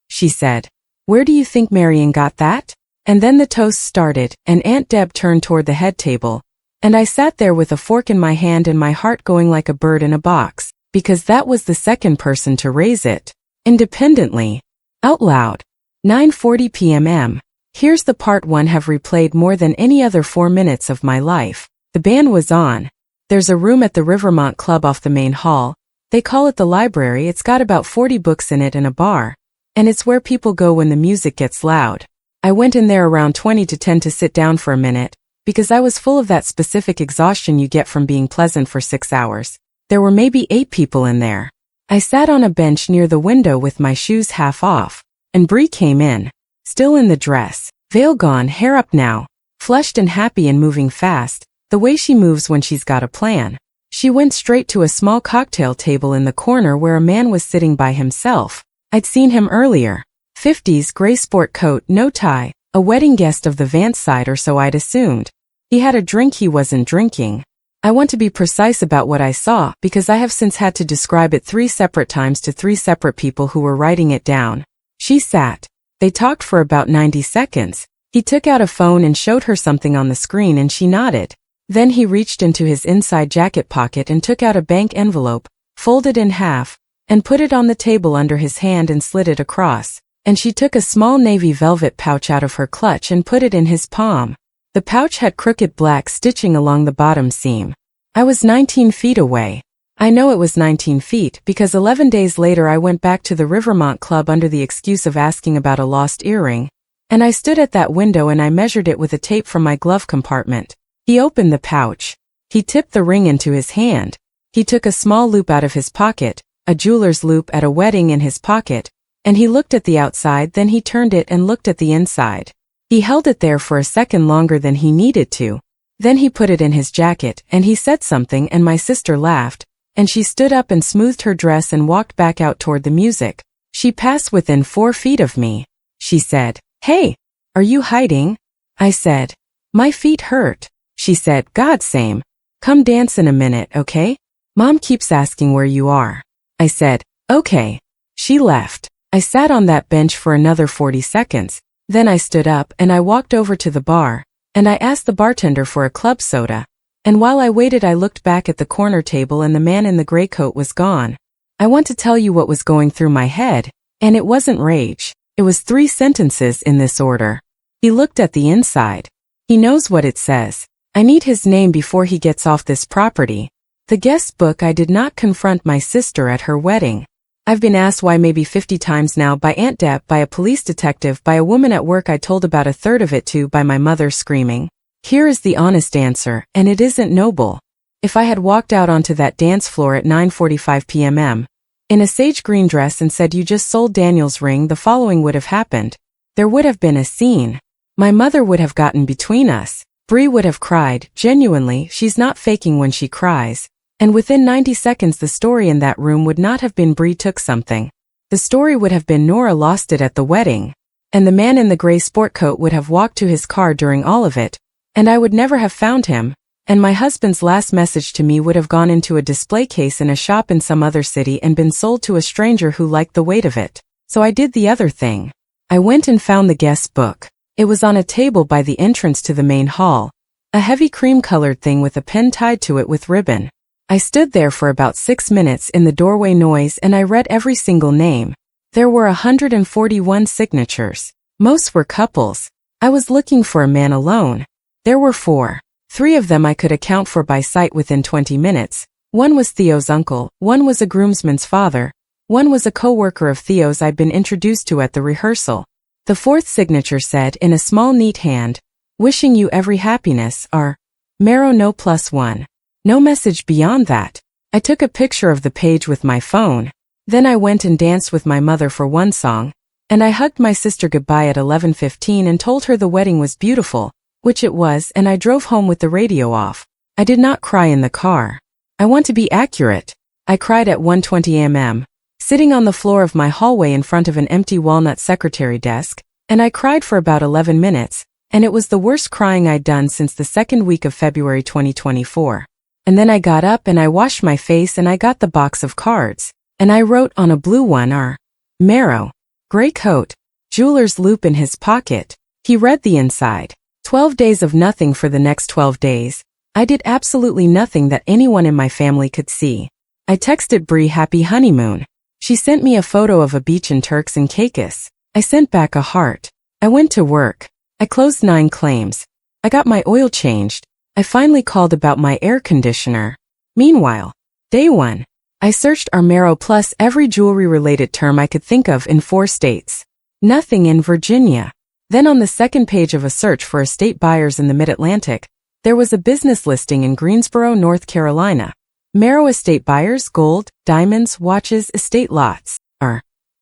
She said, "Where do you think Marion got that?" And then the toast started, and Aunt Deb turned toward the head table, and I sat there with a fork in my hand and my heart going like a bird in a box, because that was the second person to raise it. Independently. Out loud. 9:40 p.m. Here's the part one have replayed more than any other 4 minutes of my life. The band was on. There's a room at the Rivermont Club off the main hall. They call it the library. It's got about 40 books in it and a bar. And it's where people go when the music gets loud. I went in there around 20 to 10 to sit down for a minute, because I was full of that specific exhaustion you get from being pleasant for 6 hours. There were maybe 8 people in there. I sat on a bench near the window with my shoes half off, and Brie came in, still in the dress, veil gone, hair up now, flushed and happy and moving fast, the way she moves when she's got a plan. She went straight to a small cocktail table in the corner where a man was sitting by himself. I'd seen him earlier. 50s, gray sport coat, no tie, a wedding guest of the Vance side or so I'd assumed. He had a drink he wasn't drinking. I want to be precise about what I saw because I have since had to describe it 3 separate times to 3 separate people who were writing it down. She sat. They talked for about 90 seconds. He took out a phone and showed her something on the screen and she nodded. Then he reached into his inside jacket pocket and took out a bank envelope, folded in half, and put it on the table under his hand and slid it across. And she took a small navy velvet pouch out of her clutch and put it in his palm. The pouch had crooked black stitching along the bottom seam. I was 19 feet away. I know it was 19 feet because 11 days later I went back to the Rivermont Club under the excuse of asking about a lost earring, and I stood at that window and I measured it with a tape from my glove compartment. He opened the pouch. He tipped the ring into his hand. He took a small loop out of his pocket, a jeweler's loop at a wedding in his pocket, and he looked at the outside, then he turned it and looked at the inside. He held it there for a second longer than he needed to. Then he put it in his jacket, and he said something, and my sister laughed, and she stood up and smoothed her dress and walked back out toward the music. She passed within 4 feet of me. She said, "Hey, are you hiding?" I said, "My feet hurt." She said, "God same. Come dance in a minute, okay? Mom keeps asking where you are." I said, "Okay." She left. I sat on that bench for another 40 seconds. Then I stood up and I walked over to the bar, and I asked the bartender for a club soda. And while I waited, I looked back at the corner table and the man in the gray coat was gone. I want to tell you what was going through my head, and it wasn't rage. It was 3 sentences in this order. He looked at the inside. He knows what it says. I need his name before he gets off this property. The guest book. I did not confront my sister at her wedding. I've been asked why maybe 50 times now, by Aunt Deb, by a police detective, by a woman at work I told about a third of it to, by my mother screaming. Here is the honest answer, and it isn't noble. If I had walked out onto that dance floor at 9:45 p.m. in a sage green dress and said, "You just sold Daniel's ring," the following would have happened. There would have been a scene. My mother would have gotten between us. Bree would have cried. Genuinely, she's not faking when she cries. And within 90 seconds the story in that room would not have been Bree took something. The story would have been Nora lost it at the wedding. And the man in the gray sport coat would have walked to his car during all of it. And I would never have found him. And my husband's last message to me would have gone into a display case in a shop in some other city and been sold to a stranger who liked the weight of it. So I did the other thing. I went and found the guest book. It was on a table by the entrance to the main hall. A heavy cream-colored thing with a pen tied to it with ribbon. I stood there for about 6 minutes in the doorway noise and I read every single name. There were 141 signatures. Most were couples. I was looking for a man alone. There were 4. 3 of them I could account for by sight within 20 minutes. One was Theo's uncle, one was a groomsman's father, one was a co-worker of Theo's I'd been introduced to at the rehearsal. The 4th signature said in a small neat hand, "Wishing you every happiness, R. Marrow no +1. No message beyond that. I took a picture of the page with my phone. Then I went and danced with my mother for one song, and I hugged my sister goodbye at 11:15 and told her the wedding was beautiful, which it was, and I drove home with the radio off. I did not cry in the car. I want to be accurate. I cried at 1:20 a.m., sitting on the floor of my hallway in front of an empty walnut secretary desk, and I cried for about 11 minutes, and it was the worst crying I'd done since the 2nd week of February 2024. And then I got up and I washed my face and I got the box of cards, and I wrote on a blue one, R. Marrow. Gray coat. Jeweler's loop in his pocket. He read the inside. 12 days of nothing for the next 12 days. I did absolutely nothing that anyone in my family could see. I texted Bree happy honeymoon. She sent me a photo of a beach in Turks and Caicos. I sent back a heart. I went to work. I closed 9 claims. I got my oil changed. I finally called about my air conditioner. Meanwhile, day 1. I searched Armero plus every jewelry-related term I could think of in 4 states. Nothing in Virginia. Then on the 2nd page of a search for estate buyers in the Mid-Atlantic, there was a business listing in Greensboro, North Carolina. Marrow estate buyers, gold, diamonds, watches, estate lots.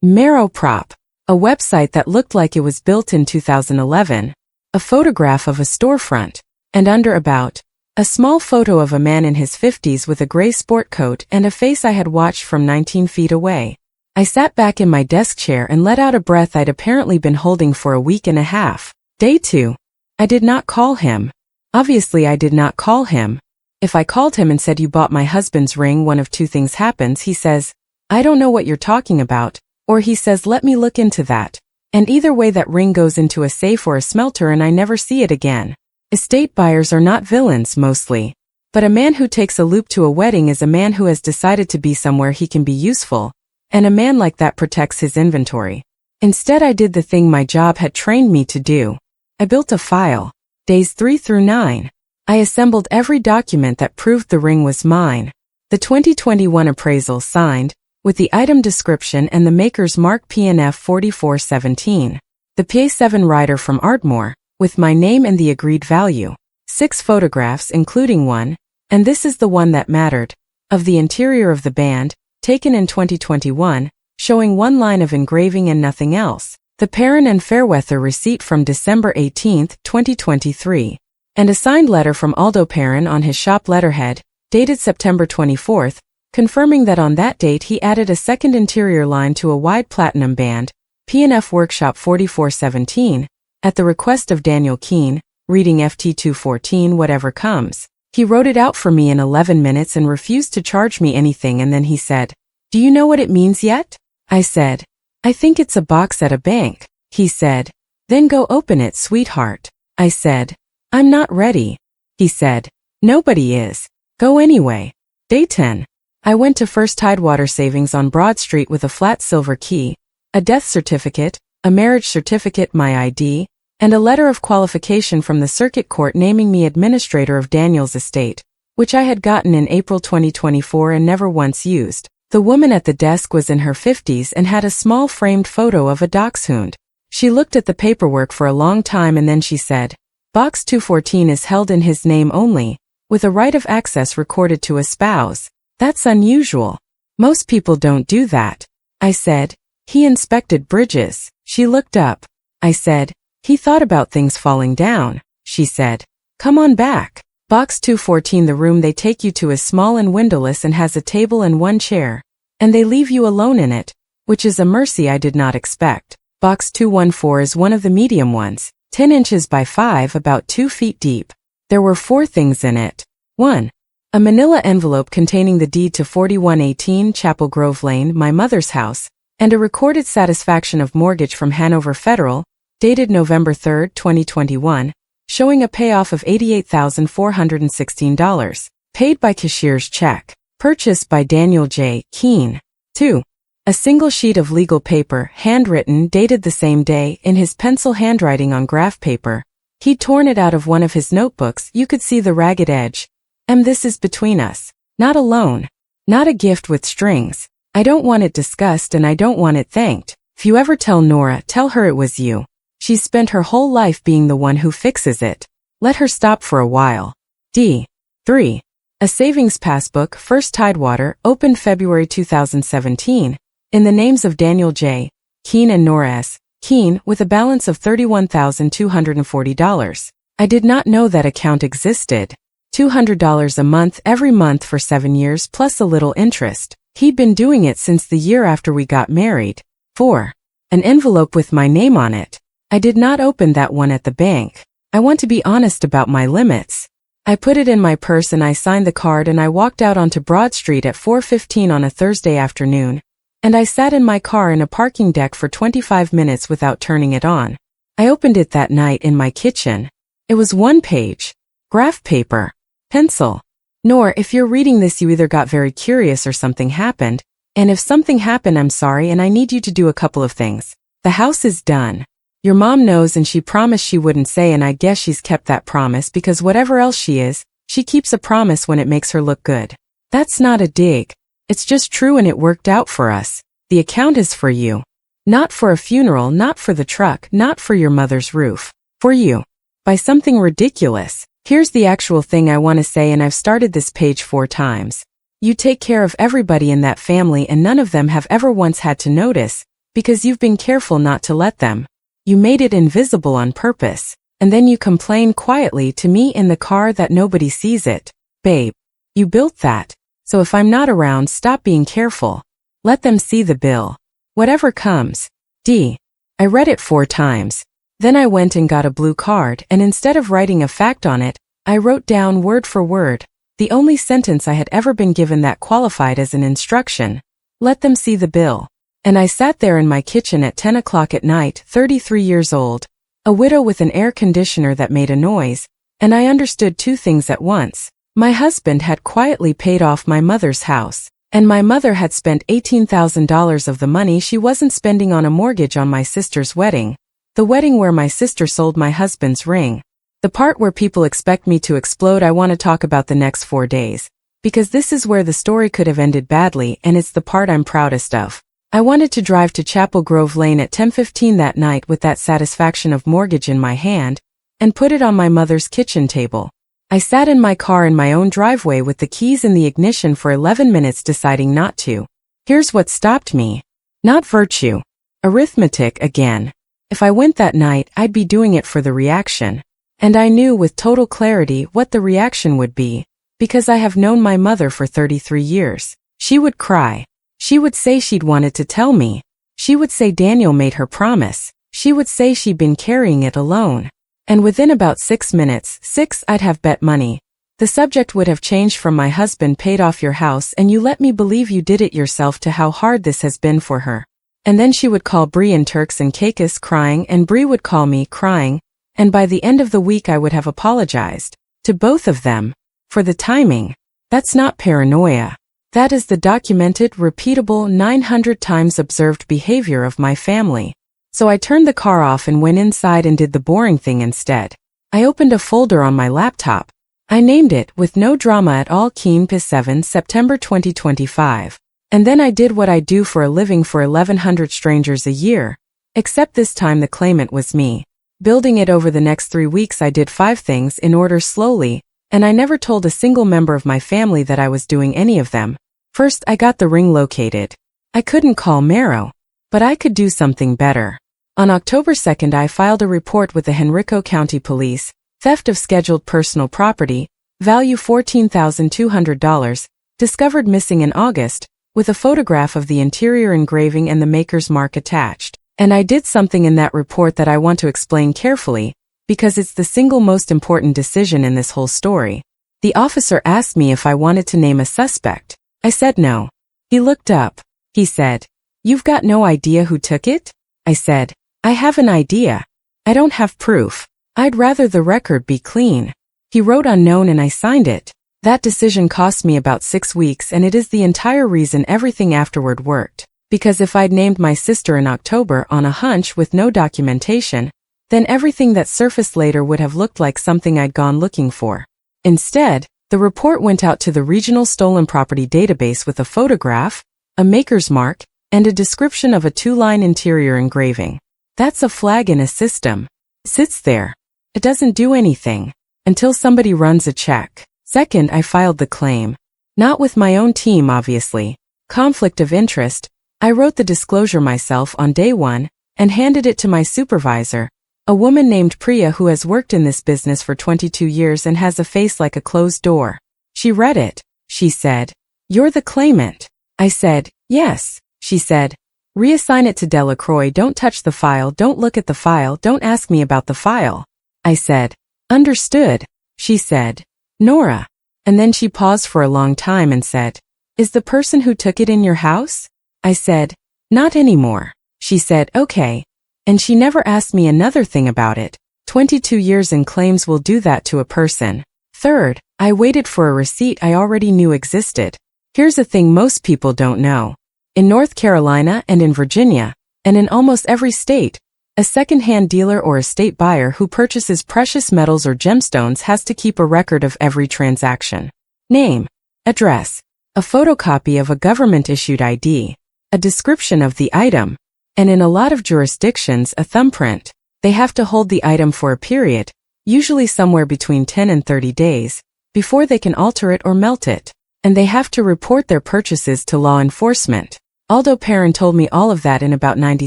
Marrow Prop. A website that looked like it was built in 2011. A photograph of a storefront. And under about, a small photo of a man in his 50s with a gray sport coat and a face I had watched from 19 feet away. I sat back in my desk chair and let out a breath I'd apparently been holding for a week and a half. Day 2. I did not call him. Obviously I did not call him. If I called him and said, "You bought my husband's ring," one of 2 things happens. He says, "I don't know what you're talking about," or he says, "Let me look into that." And either way that ring goes into a safe or a smelter and I never see it again. Estate buyers are not villains mostly. But a man who takes a loop to a wedding is a man who has decided to be somewhere he can be useful. And a man like that protects his inventory. Instead I did the thing my job had trained me to do. I built a file. Days 3 through 9. I assembled every document that proved the ring was mine. The 2021 appraisal signed, with the item description and the maker's mark PNF 4417. The PA7 rider from Ardmore, with my name and the agreed value. 6 photographs including one, and this is the one that mattered, of the interior of the band, taken in 2021, showing one line of engraving and nothing else. The Perrin and Fairweather receipt from December 18, 2023. And a signed letter from Aldo Perrin on his shop letterhead, dated September 24, confirming that on that date he added a second interior line to a wide platinum band, P&F Workshop 4417, at the request of Daniel Keene, reading FT214 whatever comes. He wrote it out for me in 11 minutes and refused to charge me anything, and then he said, "Do you know what it means yet?" I said, "I think it's a box at a bank." He said, "Then go open it, sweetheart." I said, "I'm not ready." He said, "Nobody is. Go anyway." Day 10. I went to First Tidewater Savings on Broad Street with a flat silver key, a death certificate, a marriage certificate, my ID, and a letter of qualification from the circuit court naming me administrator of Daniel's estate, which I had gotten in April 2024 and never once used. The woman at the desk was in her 50s and had a small framed photo of a dachshund. She looked at the paperwork for a long time and then she said, "Box 214 is held in his name only, with a right of access recorded to a spouse. That's unusual. Most people don't do that." I said, "He inspected bridges." She looked up. I said, "He thought about things falling down." She said, "Come on back." Box 214, the room they take you to, is small and windowless and has a table and one chair, and they leave you alone in it, which is a mercy I did not expect. Box 214 is one of the medium ones, 10 inches by 5, about 2 feet deep. There were 4 things in it. 1. A manila envelope containing the deed to 4118 Chapel Grove Lane, my mother's house, and a recorded satisfaction of mortgage from Hanover Federal, dated November 3, 2021, showing a payoff of $88,416, paid by cashier's check. Purchased by Daniel J. Keene. 2. A single sheet of legal paper, handwritten, dated the same day, in his pencil handwriting on graph paper. He'd torn it out of one of his notebooks. You could see the ragged edge. This is between us. Not a loan. Not a gift with strings. I don't want it discussed and I don't want it thanked. If you ever tell Nora, tell her it was you. She's spent her whole life being the one who fixes it. Let her stop for a while. D. 3. A savings passbook, First Tidewater, opened February 2017, in the names of Daniel J. Keene and Nora S. Keene, with a balance of $31,240. I did not know that account existed. $200 a month every month for 7 years plus a little interest. He'd been doing it since the year after we got married. 4. An envelope with my name on it. I did not open that one at the bank. I want to be honest about my limits. I put it in my purse and I signed the card and I walked out onto Broad Street at 4:15 on a Thursday afternoon, and I sat in my car in a parking deck for 25 minutes without turning it on. I opened it that night in my kitchen. It was 1 page. Graph paper. Pencil. Nor, if you're reading this, you either got very curious or something happened, and if something happened, I'm sorry and I need you to do a couple of things. The house is done. Your mom knows and she promised she wouldn't say, and I guess she's kept that promise because whatever else she is, she keeps a promise when it makes her look good. That's not a dig. It's just true and it worked out for us. The account is for you. Not for a funeral, not for the truck, not for your mother's roof. For you. By something ridiculous. Here's the actual thing I want to say, and I've started this page 4 times. You take care of everybody in that family and none of them have ever once had to notice, because you've been careful not to let them. You made it invisible on purpose, and then you complain quietly to me in the car that nobody sees it. Babe, you built that. So if I'm not around, stop being careful. Let them see the bill. Whatever comes. D. I read it 4 times. Then I went and got a blue card, and instead of writing a fact on it, I wrote down word for word the only sentence I had ever been given that qualified as an instruction. Let them see the bill. And I sat there in my kitchen at 10 o'clock at night, 33 years old, a widow with an air conditioner that made a noise, and I understood 2 things at once. My husband had quietly paid off my mother's house, and my mother had spent $18,000 of the money she wasn't spending on a mortgage on my sister's wedding, the wedding where my sister sold my husband's ring. The part where people expect me to explode I want to talk about the next 4 days, because this is where the story could have ended badly and it's the part I'm proudest of. I wanted to drive to Chapel Grove Lane at 10:15 that night with that satisfaction of mortgage in my hand, and put it on my mother's kitchen table. I sat in my car in my own driveway with the keys in the ignition for 11 minutes deciding not to. Here's what stopped me. Not virtue. Arithmetic again. If I went that night, I'd be doing it for the reaction. And I knew with total clarity what the reaction would be, because I have known my mother for 33 years. She would cry. She would say she'd wanted to tell me. She would say Daniel made her promise. She would say she'd been carrying it alone. And within about 6 minutes, I'd have bet money. The subject would have changed from my husband paid off your house and you let me believe you did it yourself to how hard this has been for her. And then she would call Bree in Turks and Caicos crying and Bree would call me crying. And by the end of the week I would have apologized. To both of them. For the timing. That's not paranoia. That is the documented, repeatable, 900 times observed behavior of my family. So I turned the car off and went inside and did the boring thing instead. I opened a folder on my laptop. I named it, with no drama at all, Keen P7 September 2025. And then I did what I do for a living for 1,100 strangers a year. Except this time the claimant was me. Building it over the next 3 weeks I did 5 things in order slowly, and I never told a single member of my family that I was doing any of them. First, I got the ring located. I couldn't call Marrow. But I could do something better. On October 2nd I filed a report with the Henrico County Police, theft of scheduled personal property, value $14,200, discovered missing in August, with a photograph of the interior engraving and the maker's mark attached. And I did something in that report that I want to explain carefully, because it's the single most important decision in this whole story. The officer asked me if I wanted to name a suspect. I said no. He looked up. He said, "You've got no idea who took it?" I said, "I have an idea. I don't have proof. I'd rather the record be clean." He wrote unknown and I signed it. That decision cost me about 6 weeks and it is the entire reason everything afterward worked. Because if I'd named my sister in October on a hunch with no documentation, then everything that surfaced later would have looked like something I'd gone looking for. Instead, the report went out to the regional stolen property database with a photograph, a maker's mark, and a description of a 2-line interior engraving. That's a flag in a system. It sits there. It doesn't do anything. Until somebody runs a check. Second, I filed the claim. Not with my own team, obviously. Conflict of interest. I wrote the disclosure myself on day 1, and handed it to my supervisor, a woman named Priya who has worked in this business for 22 years and has a face like a closed door. She read it. She said, "You're the claimant." I said, "Yes." She said, "Reassign it to Delacroix, don't touch the file, don't look at the file, don't ask me about the file." I said, "Understood." She said, "Nora." And then she paused for a long time and said, "Is the person who took it in your house?" I said, "Not anymore." She said, "Okay." And she never asked me another thing about it. 22 years in claims will do that to a person. Third, I waited for a receipt I already knew existed. Here's a thing most people don't know. In North Carolina and in Virginia, and in almost every state, a second-hand dealer or estate buyer who purchases precious metals or gemstones has to keep a record of every transaction. Name, address, a photocopy of a government-issued ID, a description of the item, and in a lot of jurisdictions a thumbprint. They have to hold the item for a period, usually somewhere between 10 and 30 days, before they can alter it or melt it. And they have to report their purchases to law enforcement. Aldo Perrin told me all of that in about 90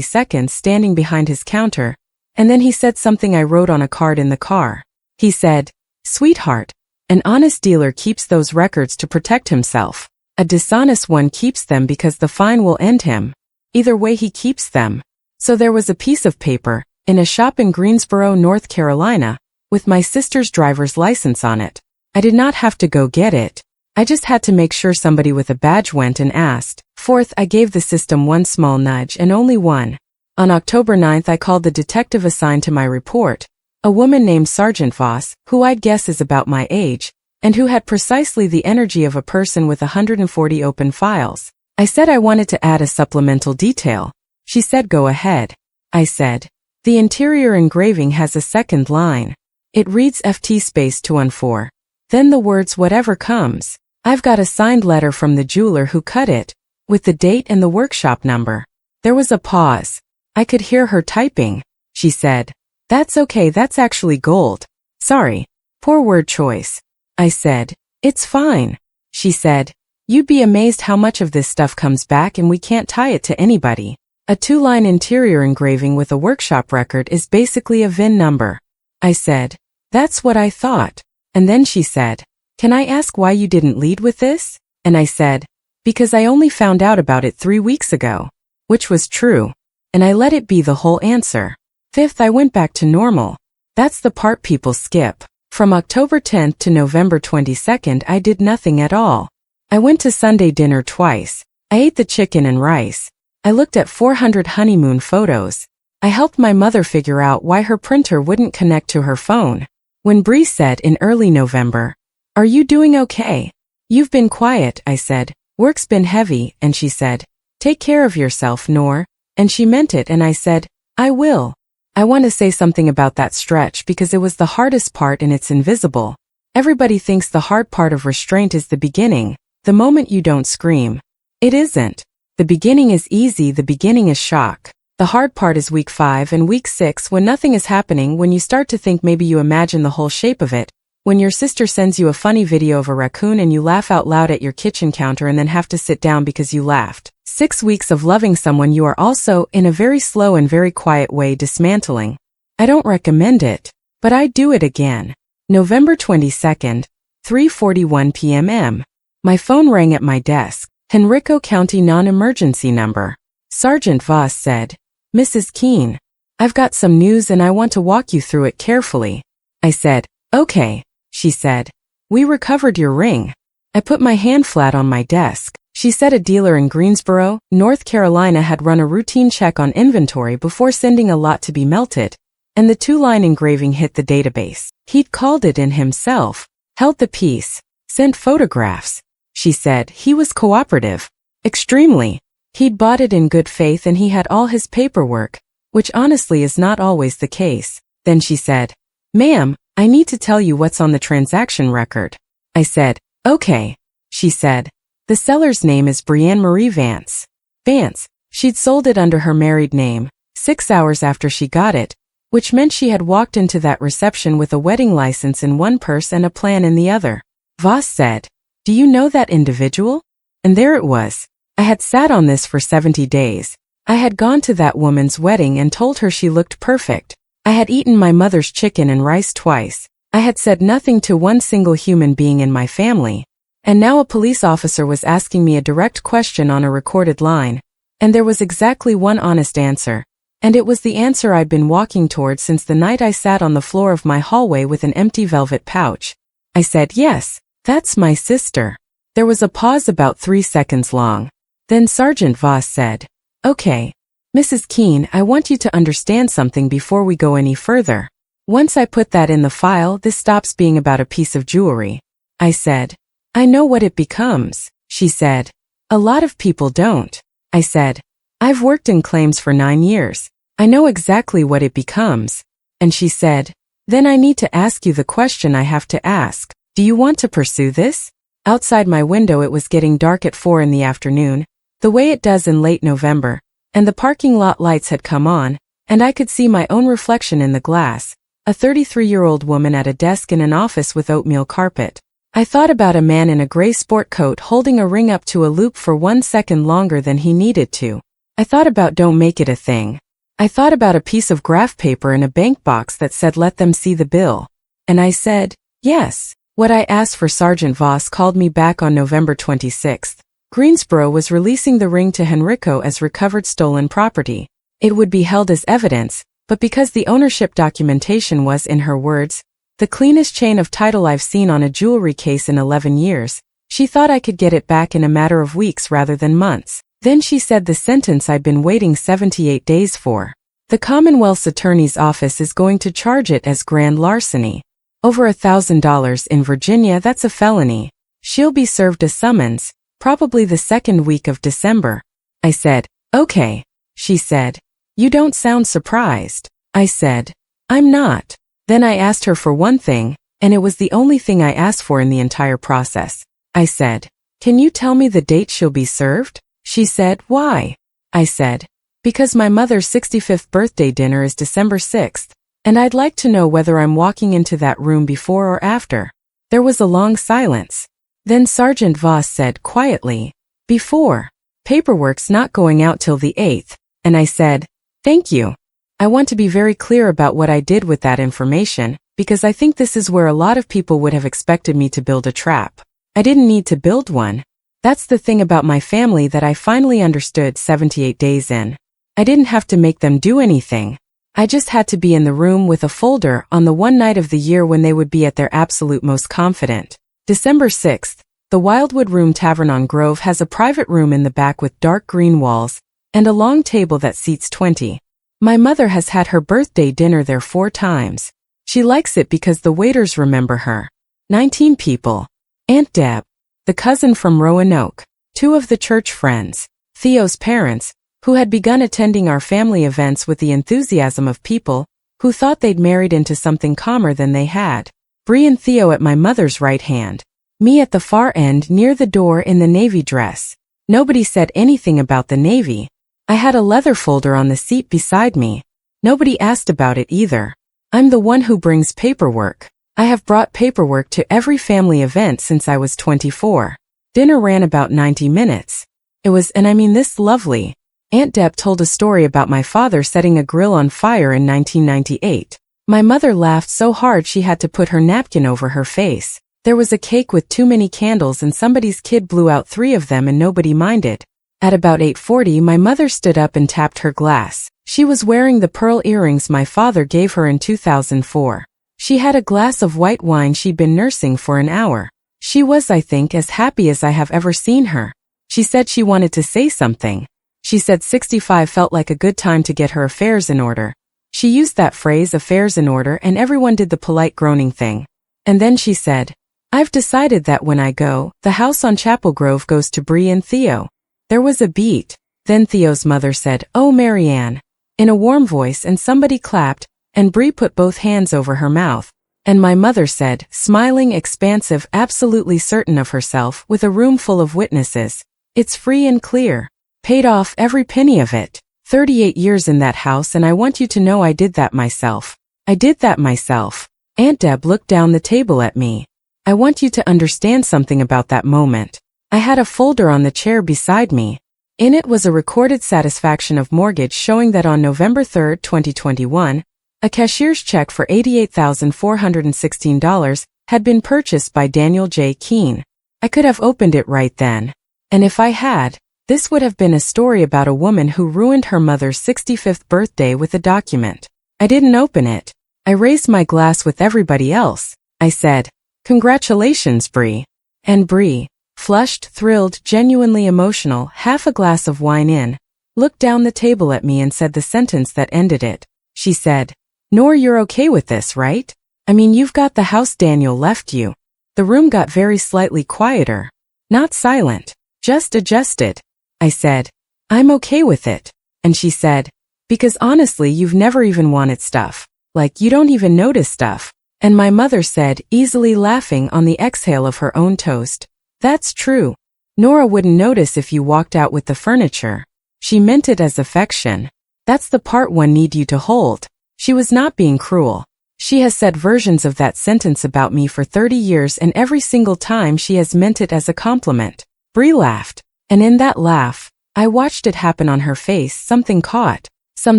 seconds standing behind his counter, and then he said something I wrote on a card in the car. He said, "Sweetheart, an honest dealer keeps those records to protect himself. A dishonest one keeps them because the fine will end him. Either way he keeps them." So there was a piece of paper, in a shop in Greensboro, North Carolina, with my sister's driver's license on it. I did not have to go get it. I just had to make sure somebody with a badge went and asked. Fourth, I gave the system one small nudge and only one. On October 9th I called the detective assigned to my report, a woman named Sergeant Voss, who I'd guess is about my age, and who had precisely the energy of a person with 140 open files. I said I wanted to add a supplemental detail. She said go ahead. I said, "The interior engraving has a second line. It reads FT space 214. Then the words whatever comes. I've got a signed letter from the jeweler who cut it, with the date and the workshop number." There was a pause. I could hear her typing. She said, "That's okay, that's actually gold. Sorry. Poor word choice." I said, "It's fine." She said, You'd be amazed how much of this stuff comes back and we can't tie it to anybody. A 2-line interior engraving with a workshop record is basically a VIN number. I said, that's what I thought. And then she said, can I ask why you didn't lead with this? And I said, because I only found out about it 3 weeks ago. Which was true. And I let it be the whole answer. 5th, I went back to normal. That's the part people skip. From October 10th to November 22nd, I did nothing at all. I went to Sunday dinner twice. I ate the chicken and rice. I looked at 400 honeymoon photos. I helped my mother figure out why her printer wouldn't connect to her phone. When Bree said in early November, "Are you doing okay? You've been quiet," I said. "Work's been heavy," and she said, "Take care of yourself, Nor." And she meant it, and I said, "I will." I want to say something about that stretch because it was the hardest part and it's invisible. Everybody thinks the hard part of restraint is the beginning, the moment you don't scream. It isn't. The beginning is easy, the beginning is shock. The hard part is week 5 and week 6 when nothing is happening, when you start to think maybe you imagine the whole shape of it, when your sister sends you a funny video of a raccoon and you laugh out loud at your kitchen counter and then have to sit down because you laughed. 6 weeks of loving someone you are also, in a very slow and very quiet way, dismantling. I don't recommend it, but I'd do it again. November 22nd, 3:41 p.m. My phone rang at my desk. Henrico County non-emergency number. Sergeant Voss said, "Mrs. Keene, I've got some news and I want to walk you through it carefully." I said, "Okay," she said. "We recovered your ring." I put my hand flat on my desk. She said a dealer in Greensboro, North Carolina had run a routine check on inventory before sending a lot to be melted, and the 2-line engraving hit the database. He'd called it in himself, held the piece, sent photographs. She said he was cooperative. Extremely. He'd bought it in good faith and he had all his paperwork, which honestly is not always the case. Then she said, "Ma'am, I need to tell you what's on the transaction record." I said, "Okay." She said, "The seller's name is Brianne Marie Vance." Vance. She'd sold it under her married name, 6 hours after she got it, which meant she had walked into that reception with a wedding license in one purse and a plan in the other. Voss said, "Do you know that individual?" And there it was. I had sat on this for 70 days. I had gone to that woman's wedding and told her she looked perfect. I had eaten my mother's chicken and rice twice. I had said nothing to one single human being in my family. And now a police officer was asking me a direct question on a recorded line. And there was exactly one honest answer. And it was the answer I'd been walking toward since the night I sat on the floor of my hallway with an empty velvet pouch. I said, "Yes. That's my sister." There was a pause about 3 seconds long. Then Sergeant Voss said, "Okay, Mrs. Keene, I want you to understand something before we go any further. Once I put that in the file, this stops being about a piece of jewelry." I said, "I know what it becomes." She said, "A lot of people don't." I said, "I've worked in claims for 9 years. I know exactly what it becomes." And she said, "Then I need to ask you the question I have to ask. Do you want to pursue this?" Outside my window it was getting dark at 4 in the afternoon, the way it does in late November, and the parking lot lights had come on, and I could see my own reflection in the glass, a 33-year-old woman at a desk in an office with oatmeal carpet. I thought about a man in a gray sport coat holding a ring up to a loop for 1 second longer than he needed to. I thought about "Don't make it a thing." I thought about a piece of graph paper in a bank box that said "Let them see the bill." And I said, yes. What I asked for. Sergeant Voss called me back on November 26th. Greensboro was releasing the ring to Henrico as recovered stolen property. It would be held as evidence, but because the ownership documentation was, in her words, the cleanest chain of title I've seen on a jewelry case in 11 years, she thought I could get it back in a matter of weeks rather than months. Then she said the sentence I'd been waiting 78 days for. The Commonwealth's attorney's office is going to charge it as grand larceny. Over $1,000 in Virginia, that's a felony. She'll be served a summons, probably the second week of December. I said, "Okay." She said, "You don't sound surprised." I said, "I'm not." Then I asked her for one thing, and it was the only thing I asked for in the entire process. I said, "Can you tell me the date she'll be served?" She said, "Why?" I said, "Because my mother's 65th birthday dinner is December 6th. And I'd like to know whether I'm walking into that room before or after." There was a long silence. Then Sergeant Voss said quietly, "Before. Paperwork's not going out till the 8th, and I said, "Thank you. I want to be very clear about what I did with that information, because I think this is where a lot of people would have expected me to build a trap. I didn't need to build one. That's the thing about my family that I finally understood 78 days in. I didn't have to make them do anything. I just had to be in the room with a folder on the one night of the year when they would be at their absolute most confident." December 6th, the Wildwood Room Tavern on Grove has a private room in the back with dark green walls and a long table that seats 20. My mother has had her birthday dinner there 4 times. She likes it because the waiters remember her. 19 people. Aunt Deb, the cousin from Roanoke, 2 of the church friends, Theo's parents, who had begun attending our family events with the enthusiasm of people who thought they'd married into something calmer than they had. Bree and Theo at my mother's right hand. Me at the far end near the door in the navy dress. Nobody said anything about the navy. I had a leather folder on the seat beside me. Nobody asked about it either. I'm the one who brings paperwork. I have brought paperwork to every family event since I was 24. Dinner ran about 90 minutes. It was, and I mean this, lovely. Aunt Deb told a story about my father setting a grill on fire in 1998. My mother laughed so hard she had to put her napkin over her face. There was a cake with too many candles and somebody's kid blew out 3 of them and nobody minded. At about 8:40 my mother stood up and tapped her glass. She was wearing the pearl earrings my father gave her in 2004. She had a glass of white wine she'd been nursing for an hour. She was, I think, as happy as I have ever seen her. She said she wanted to say something. She said 65 felt like a good time to get her affairs in order. She used that phrase, affairs in order, and everyone did the polite groaning thing. And then she said, "I've decided that when I go, the house on Chapel Grove goes to Bree and Theo." There was a beat. Then Theo's mother said, "Oh, Marianne," in a warm voice, and somebody clapped, and Bree put both hands over her mouth. And my mother said, smiling, expansive, absolutely certain of herself, with a room full of witnesses, "It's free and clear. Paid off every penny of it. 38 years in that house, and I want you to know I did that myself. I did that myself." Aunt Deb looked down the table at me. I want you to understand something about that moment. I had a folder on the chair beside me. In it was a recorded satisfaction of mortgage showing that on November 3, 2021, a cashier's check for $88,416 had been purchased by Daniel J. Keene. I could have opened it right then. And if I had, this would have been a story about a woman who ruined her mother's 65th birthday with a document. I didn't open it. I raised my glass with everybody else. I said, "Congratulations, Bree." And Bree, flushed, thrilled, genuinely emotional, half a glass of wine in, looked down the table at me and said the sentence that ended it. She said, "Nor, you're okay with this, right? I mean, you've got the house Daniel left you." The room got very slightly quieter. Not silent, just adjusted. I said, "I'm okay with it." And she said, "Because honestly, you've never even wanted stuff. Like, you don't even notice stuff." And my mother said, easily laughing on the exhale of her own toast, "That's true. Nora wouldn't notice if you walked out with the furniture." She meant it as affection. That's the part one need you to hold. She was not being cruel. She has said versions of that sentence about me for 30 years, and every single time she has meant it as a compliment. Bree laughed. And in that laugh, I watched it happen on her face. Something caught. Some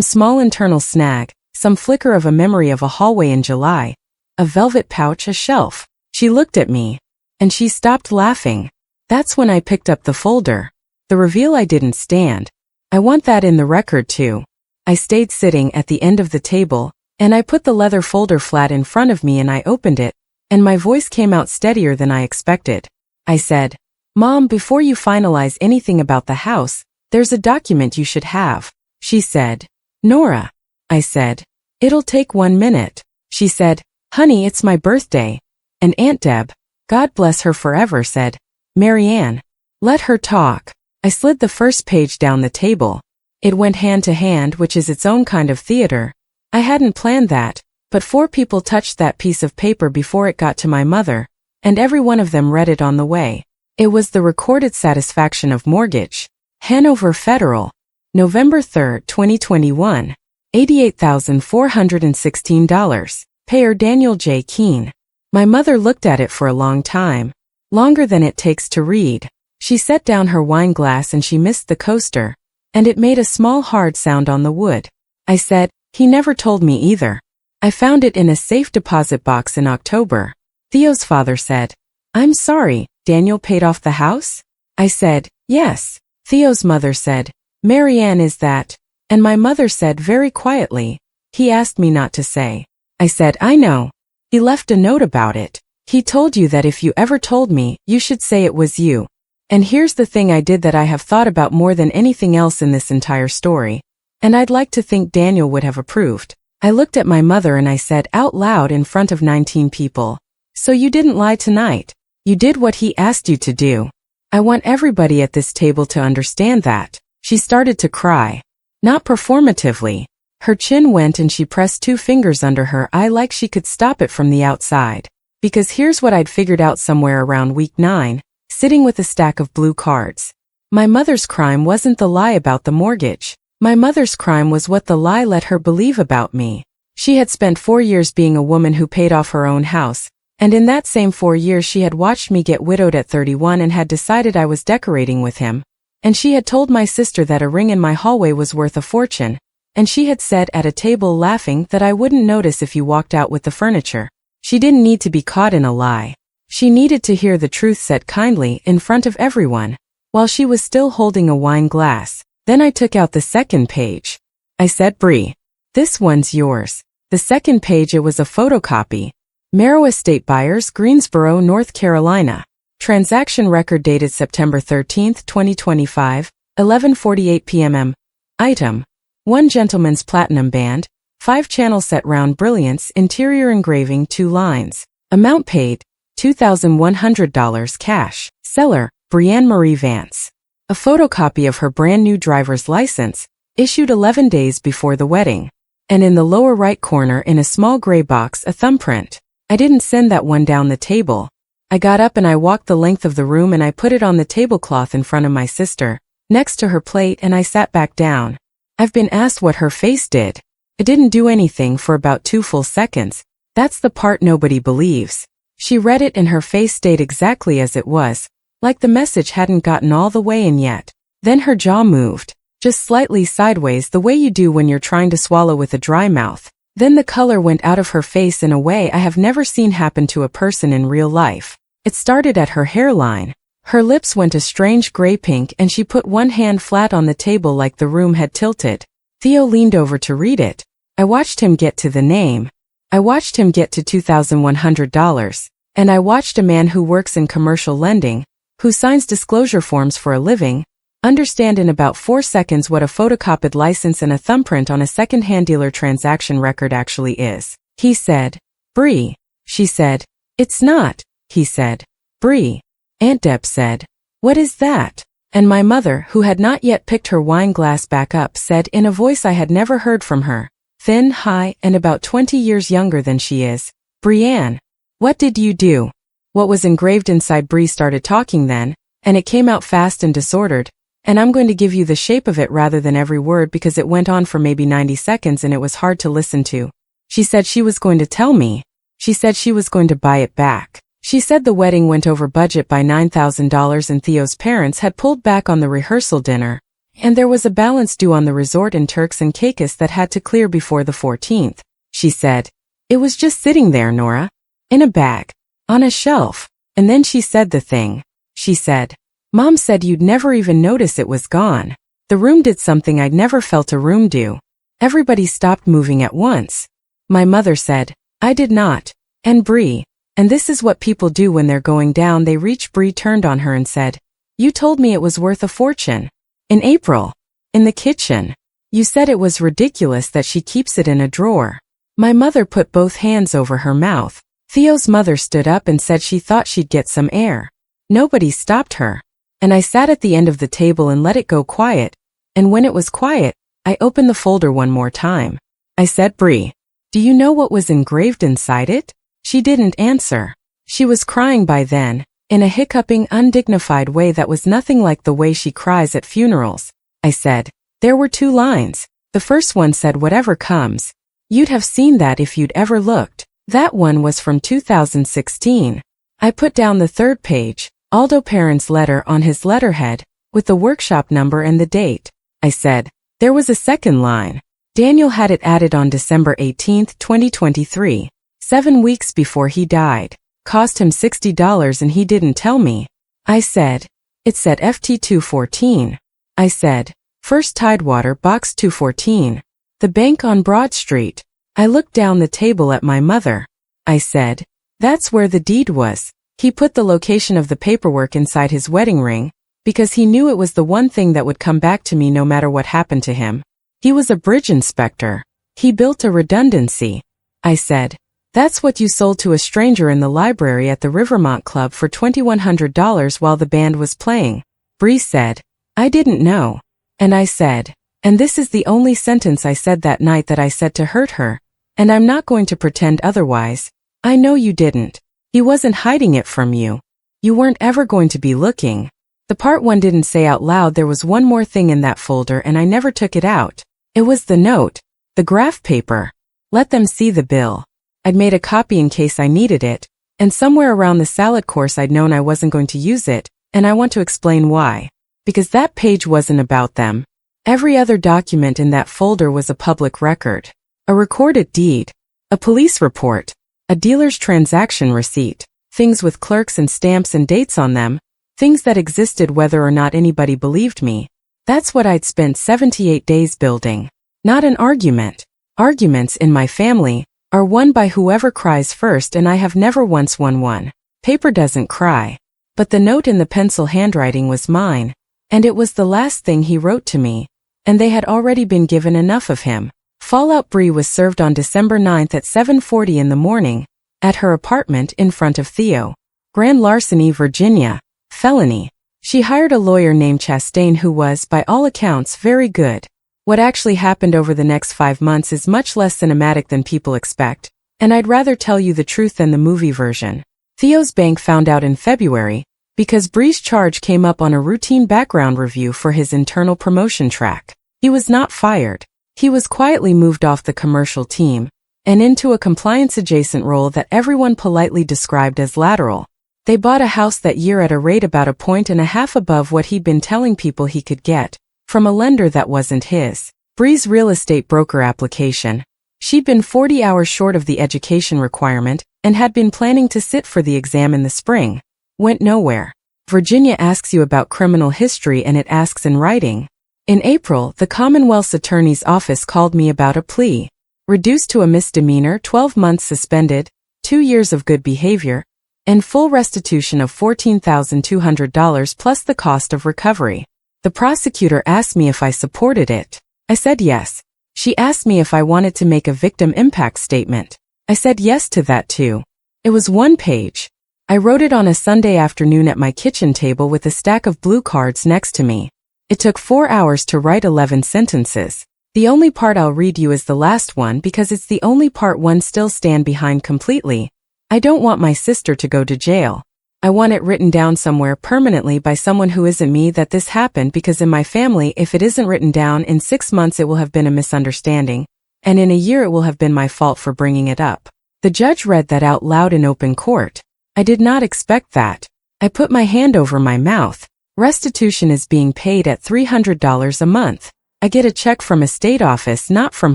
small internal snag. Some flicker of a memory of a hallway in July. A velvet pouch, a shelf. She looked at me. And she stopped laughing. That's when I picked up the folder. The reveal I didn't stand. I want that in the record too. I stayed sitting at the end of the table, and I put the leather folder flat in front of me and I opened it, and my voice came out steadier than I expected. I said, "Mom, before you finalize anything about the house, there's a document you should have." She said, "Nora." I said, "It'll take 1 minute." She said, "Honey, it's my birthday." And Aunt Deb, God bless her forever, said, "Marianne, let her talk." I slid the first page down the table. It went hand to hand, which is its own kind of theater. I hadn't planned that, but 4 people touched that piece of paper before it got to my mother, and every one of them read it on the way. It was the recorded satisfaction of mortgage. Hanover Federal. November 3, 2021. $88,416. Payer Daniel J. Keene. My mother looked at it for a long time. Longer than it takes to read. She set down her wine glass and she missed the coaster, and it made a small hard sound on the wood. I said, he never told me either. I found it in a safe deposit box in October. Theo's father said, I'm sorry, Daniel paid off the house? I said, yes. Theo's mother said, Marianne is that? And my mother said very quietly, he asked me not to say. I said, I know. He left a note about it. He told you that if you ever told me, you should say it was you. And here's the thing I did that I have thought about more than anything else in this entire story. And I'd like to think Daniel would have approved. I looked at my mother and I said out loud in front of 19 people. So you didn't lie tonight. You did what he asked you to do. I want everybody at this table to understand that. She started to cry. Not performatively. Her chin went and she pressed 2 fingers under her eye like she could stop it from the outside. Because here's what I'd figured out somewhere around week 9, sitting with a stack of blue cards. My mother's crime wasn't the lie about the mortgage. My mother's crime was what the lie let her believe about me. She had spent 4 years being a woman who paid off her own house, and in that same 4 years she had watched me get widowed at 31 and had decided I was decorating with him. And she had told my sister that a ring in my hallway was worth a fortune, and she had said at a table laughing that I wouldn't notice if you walked out with the furniture. She didn't need to be caught in a lie. She needed to hear the truth said kindly in front of everyone, while she was still holding a wine glass. Then I took out the second page. I said, Bree, this one's yours. The second page, it was a photocopy. Merrow Estate Buyers, Greensboro, North Carolina. Transaction record dated September 13, 2025, 11:48 p.m. Item: 1 gentleman's platinum band, 5-channel set round brilliance, interior engraving, 2 lines. Amount paid, $2,100 cash. Seller, Brianne Marie Vance. A photocopy of her brand new driver's license, issued 11 days before the wedding. And in the lower right corner in a small gray box, a thumbprint. I didn't send that one down the table. I got up and I walked the length of the room and I put it on the tablecloth in front of my sister, next to her plate, and I sat back down. I've been asked what her face did. It didn't do anything for about 2 full seconds. That's the part nobody believes. She read it and her face stayed exactly as it was, like the message hadn't gotten all the way in yet. Then her jaw moved, just slightly sideways, the way you do when you're trying to swallow with a dry mouth. Then the color went out of her face in a way I have never seen happen to a person in real life. It started at her hairline. Her lips went a strange gray pink and she put one hand flat on the table like the room had tilted. Theo leaned over to read it. I watched him get to the name. I watched him get to $2,100. And I watched a man who works in commercial lending, who signs disclosure forms for a living, understand in about 4 seconds what a photocopied license and a thumbprint on a second-hand dealer transaction record actually is. He said, Bree. She said, it's not. He said, Bree. Aunt Deb said, what is that? And my mother, who had not yet picked her wine glass back up, said in a voice I had never heard from her, thin, high, and about 20 years younger than she is, Brianne, what did you do? What was engraved inside? Bree started talking then, and it came out fast and disordered, and I'm going to give you the shape of it rather than every word because it went on for maybe 90 seconds and it was hard to listen to. She said she was going to tell me. She said she was going to buy it back. She said the wedding went over budget by $9,000 and Theo's parents had pulled back on the rehearsal dinner, and there was a balance due on the resort in Turks and Caicos that had to clear before the 14th. She said, it was just sitting there, Nora. In a bag. On a shelf. And then she said the thing. She said, Mom said you'd never even notice it was gone. The room did something I'd never felt a room do. Everybody stopped moving at once. My mother said, I did not. And Bree. And this is what people do when they're going down. They reached. Bree turned on her and said, you told me it was worth a fortune. In April. In the kitchen. You said it was ridiculous that she keeps it in a drawer. My mother put both hands over her mouth. Theo's mother stood up and said she thought she'd get some air. Nobody stopped her. And I sat at the end of the table and let it go quiet. And when it was quiet, I opened the folder one more time. I said, Bree, do you know what was engraved inside it? She didn't answer. She was crying by then, in a hiccuping, undignified way that was nothing like the way she cries at funerals. I said, there were 2 lines. The first one said, whatever comes. You'd have seen that if you'd ever looked. That one was from 2016. I put down the third page, Aldo Perrin's letter on his letterhead, with the workshop number and the date. I said, there was a second line. Daniel had it added on December 18, 2023, 7 weeks before he died. Cost him $60 and he didn't tell me. I said, it said FT 214. I said, First Tidewater Box 214. The bank on Broad Street. I looked down the table at my mother. I said, that's where the deed was. He put the location of the paperwork inside his wedding ring, because he knew it was the one thing that would come back to me no matter what happened to him. He was a bridge inspector. He built a redundancy. I said, that's what you sold to a stranger in the library at the Rivermont Club for $2,100 while the band was playing. Bree said, I didn't know. And I said, and this is the only sentence I said that night that I said to hurt her, and I'm not going to pretend otherwise. I know you didn't. He wasn't hiding it from you. You weren't ever going to be looking. The part one didn't say out loud there was one more thing in that folder and I never took it out. It was the note. The graph paper. Let them see the bill. I'd made a copy in case I needed it, and somewhere around the salad course I'd known I wasn't going to use it, and I want to explain why. Because that page wasn't about them. Every other document in that folder was a public record. A recorded deed. A police report. A dealer's transaction receipt. Things with clerks and stamps and dates on them. Things that existed whether or not anybody believed me. That's what I'd spent 78 days building. Not an argument. Arguments in my family are won by whoever cries first, and I have never once won one. Paper doesn't cry. But the note in the pencil handwriting was mine, and it was the last thing he wrote to me, and they had already been given enough of him. Fallout Bree was served on December 9th at 7:40 in the morning, at her apartment in front of Theo. Grand larceny, Virginia. Felony. She hired a lawyer named Chastain who was, by all accounts, very good. What actually happened over the next 5 months is much less cinematic than people expect, and I'd rather tell you the truth than the movie version. Theo's bank found out in February, because Bree's charge came up on a routine background review for his internal promotion track. He was not fired. He was quietly moved off the commercial team, and into a compliance-adjacent role that everyone politely described as lateral. They bought a house that year at a rate about 1.5 points above what he'd been telling people he could get, from a lender that wasn't his. Bree's real estate broker application. She'd been 40 hours short of the education requirement, and had been planning to sit for the exam in the spring. Went nowhere. Virginia asks you about criminal history and it asks in writing. In April, the Commonwealth's Attorney's Office called me about a plea. Reduced to a misdemeanor, 12 months suspended, 2 years of good behavior, and full restitution of $14,200 plus the cost of recovery. The prosecutor asked me if I supported it. I said yes. She asked me if I wanted to make a victim impact statement. I said yes to that too. It was 1 page. I wrote it on a Sunday afternoon at my kitchen table with a stack of blue cards next to me. It took 4 hours to write 11 sentences. The only part I'll read you is the last one because it's the only part one still stand behind completely. I don't want my sister to go to jail. I want it written down somewhere permanently by someone who isn't me that this happened, because in my family, if it isn't written down in 6 months it will have been a misunderstanding, and in a year it will have been my fault for bringing it up. The judge read that out loud in open court. I did not expect that. I put my hand over my mouth. Restitution is being paid at $300 a month. I get a check from a state office, not from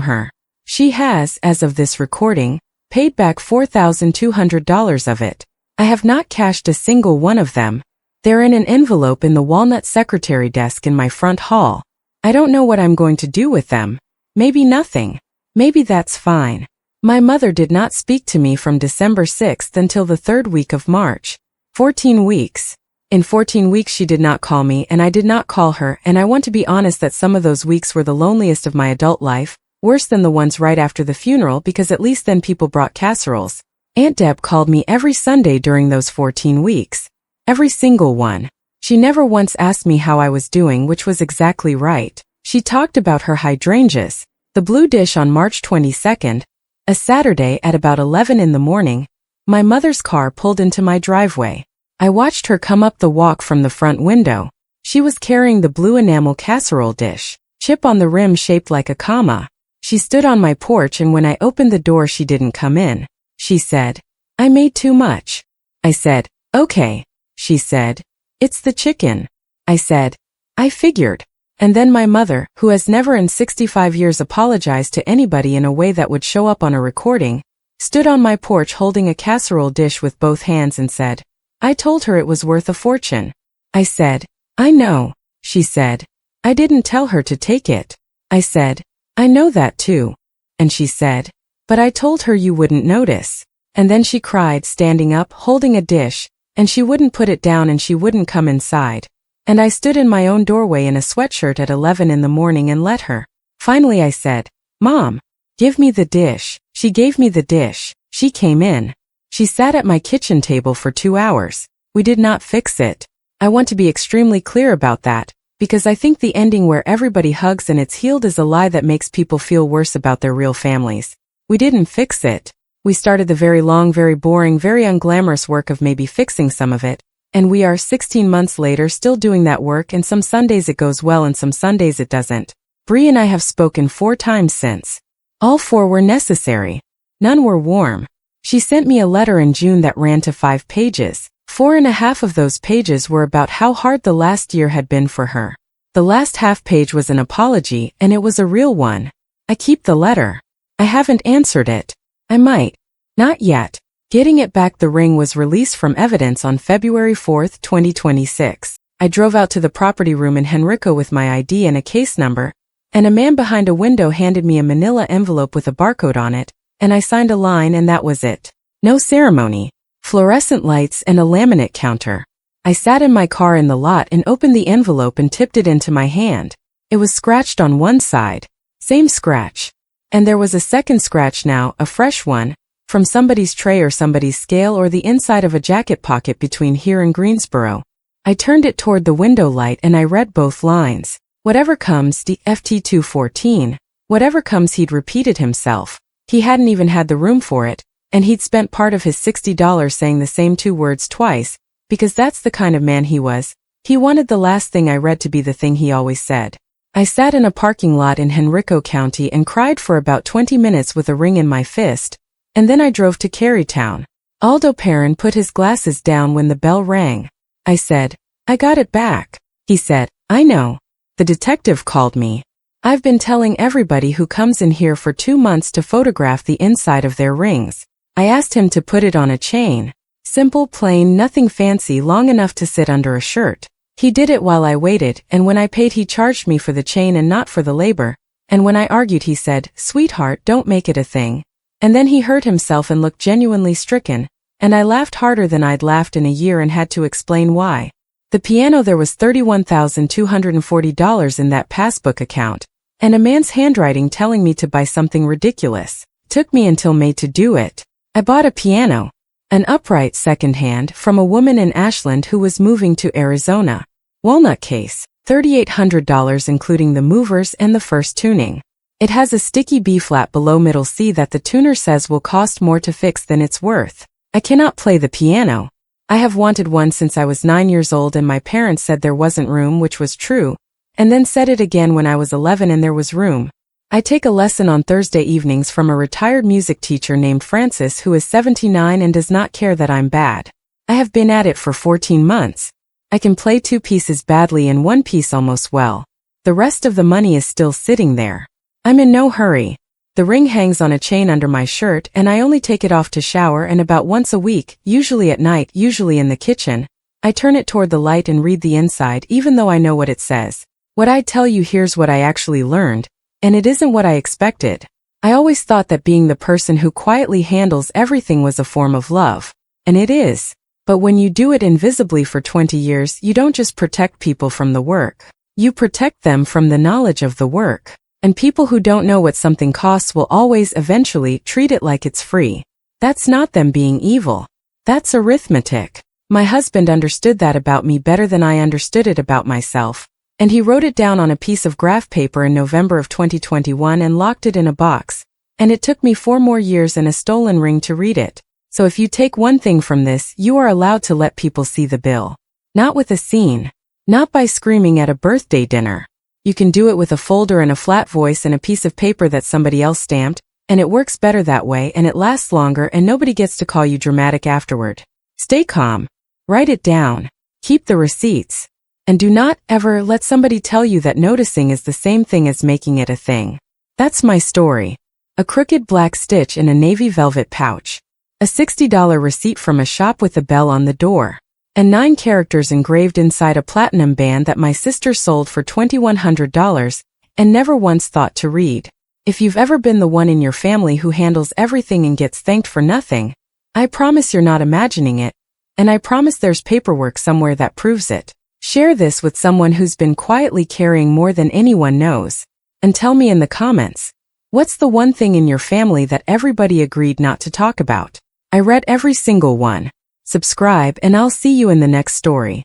her. She has, as of this recording, paid back $4,200 of it. I have not cashed a single one of them. They're in an envelope in the walnut secretary desk in my front hall. I don't know what I'm going to do with them. Maybe nothing. Maybe that's fine. My mother did not speak to me from December 6th until the 3rd week of March. 14 weeks. In 14 weeks she did not call me and I did not call her, and I want to be honest that some of those weeks were the loneliest of my adult life. Worse than the ones right after the funeral, because at least then people brought casseroles. Aunt Deb called me every Sunday during those 14 weeks. Every single one. She never once asked me how I was doing, which was exactly right. She talked about her hydrangeas. The blue dish on March 22nd, a Saturday at about 11 in the morning, my mother's car pulled into my driveway. I watched her come up the walk from the front window. She was carrying the blue enamel casserole dish, chip on the rim shaped like a comma. She stood on my porch, and when I opened the door she didn't come in. She said, "I made too much." I said, Okay, she said. It's the chicken. I said. I figured. And then my mother, who has never in 65 years apologized to anybody in a way that would show up on a recording, stood on my porch holding a casserole dish with both hands and said, I told her it was worth a fortune. I said, I know, she said. I didn't tell her to take it. I said, I know that too. And she said, but I told her you wouldn't notice. And then she cried, standing up, holding a dish, and she wouldn't put it down and she wouldn't come inside. And I stood in my own doorway in a sweatshirt at 11 in the morning and let her. Finally I said, Mom, give me the dish. She gave me the dish. She came in. She sat at my kitchen table for 2 hours. We did not fix it. I want to be extremely clear about that, because I think the ending where everybody hugs and it's healed is a lie that makes people feel worse about their real families. We didn't fix it. We started the very long, very boring, very unglamorous work of maybe fixing some of it, and we are 16 months later still doing that work, and some Sundays it goes well and some Sundays it doesn't. Bree and I have spoken 4 times since. All 4 were necessary. None were warm. She sent me a letter in June that ran to 5 pages. 4.5 of those pages were about how hard the last year had been for her. The last half page was an apology, and it was a real one. I keep the letter. I haven't answered it. I might. Not yet. Getting it back. The ring was released from evidence on February 4, 2026. I drove out to the property room in Henrico with my ID and a case number, and a man behind a window handed me a manila envelope with a barcode on it, and I signed a line and that was it. No ceremony. Fluorescent lights and a laminate counter. I sat in my car in the lot and opened the envelope and tipped it into my hand. It was scratched on one side. Same scratch. And there was a second scratch now, a fresh one, from somebody's tray or somebody's scale or the inside of a jacket pocket between here and Greensboro. I turned it toward the window light and I read both lines. Whatever comes, DFT 214. Whatever comes. He'd repeated himself. He hadn't even had the room for it, and he'd spent part of his $60 saying the same 2 words twice, because that's the kind of man he was. He wanted the last thing I read to be the thing he always said. I sat in a parking lot in Henrico County and cried for about 20 minutes with a ring in my fist, and then I drove to Carytown. Aldo Perrin put his glasses down when the bell rang. I said, I got it back. He said, I know. The detective called me. I've been telling everybody who comes in here for 2 months to photograph the inside of their rings. I asked him to put it on a chain. Simple, plain, nothing fancy, long enough to sit under a shirt. He did it while I waited, and when I paid he charged me for the chain and not for the labor, and when I argued he said, Sweetheart, don't make it a thing. And then he hurt himself and looked genuinely stricken, and I laughed harder than I'd laughed in a year and had to explain why. The piano. There was $31,240 in that passbook account, and a man's handwriting telling me to buy something ridiculous. Took me until May to do it. I bought a piano, an upright secondhand, from a woman in Ashland who was moving to Arizona. Walnut case, $3,800 including the movers and the first tuning. It has a sticky B-flat below middle C that the tuner says will cost more to fix than it's worth. I cannot play the piano. I have wanted one since I was 9 years old, and my parents said there wasn't room, which was true, and then said it again when I was 11 and there was room. I take a lesson on Thursday evenings from a retired music teacher named Francis who is 79 and does not care that I'm bad. I have been at it for 14 months. I can play 2 pieces badly and 1 piece almost well. The rest of the money is still sitting there. I'm in no hurry. The ring hangs on a chain under my shirt and I only take it off to shower, and about once a week, usually at night, usually in the kitchen, I turn it toward the light and read the inside even though I know what it says. What I tell you here's what I actually learned, and it isn't what I expected. I always thought that being the person who quietly handles everything was a form of love. And it is. But when you do it invisibly for 20 years, you don't just protect people from the work. You protect them from the knowledge of the work. And people who don't know what something costs will always eventually treat it like it's free. That's not them being evil. That's arithmetic. My husband understood that about me better than I understood it about myself. And he wrote it down on a piece of graph paper in November of 2021 and locked it in a box. And it took me 4 more years and a stolen ring to read it. So if you take one thing from this, you are allowed to let people see the bill. Not with a scene. Not by screaming at a birthday dinner. You can do it with a folder and a flat voice and a piece of paper that somebody else stamped, and it works better that way and it lasts longer and nobody gets to call you dramatic afterward. Stay calm. Write it down. Keep the receipts. And do not ever let somebody tell you that noticing is the same thing as making it a thing. That's my story. A crooked black stitch in a navy velvet pouch. A $60 receipt from a shop with a bell on the door. And 9 characters engraved inside a platinum band that my sister sold for $2,100 and never once thought to read. If you've ever been the one in your family who handles everything and gets thanked for nothing, I promise you're not imagining it, and I promise there's paperwork somewhere that proves it. Share this with someone who's been quietly carrying more than anyone knows. And tell me in the comments, what's the one thing in your family that everybody agreed not to talk about? I read every single one. Subscribe and I'll see you in the next story.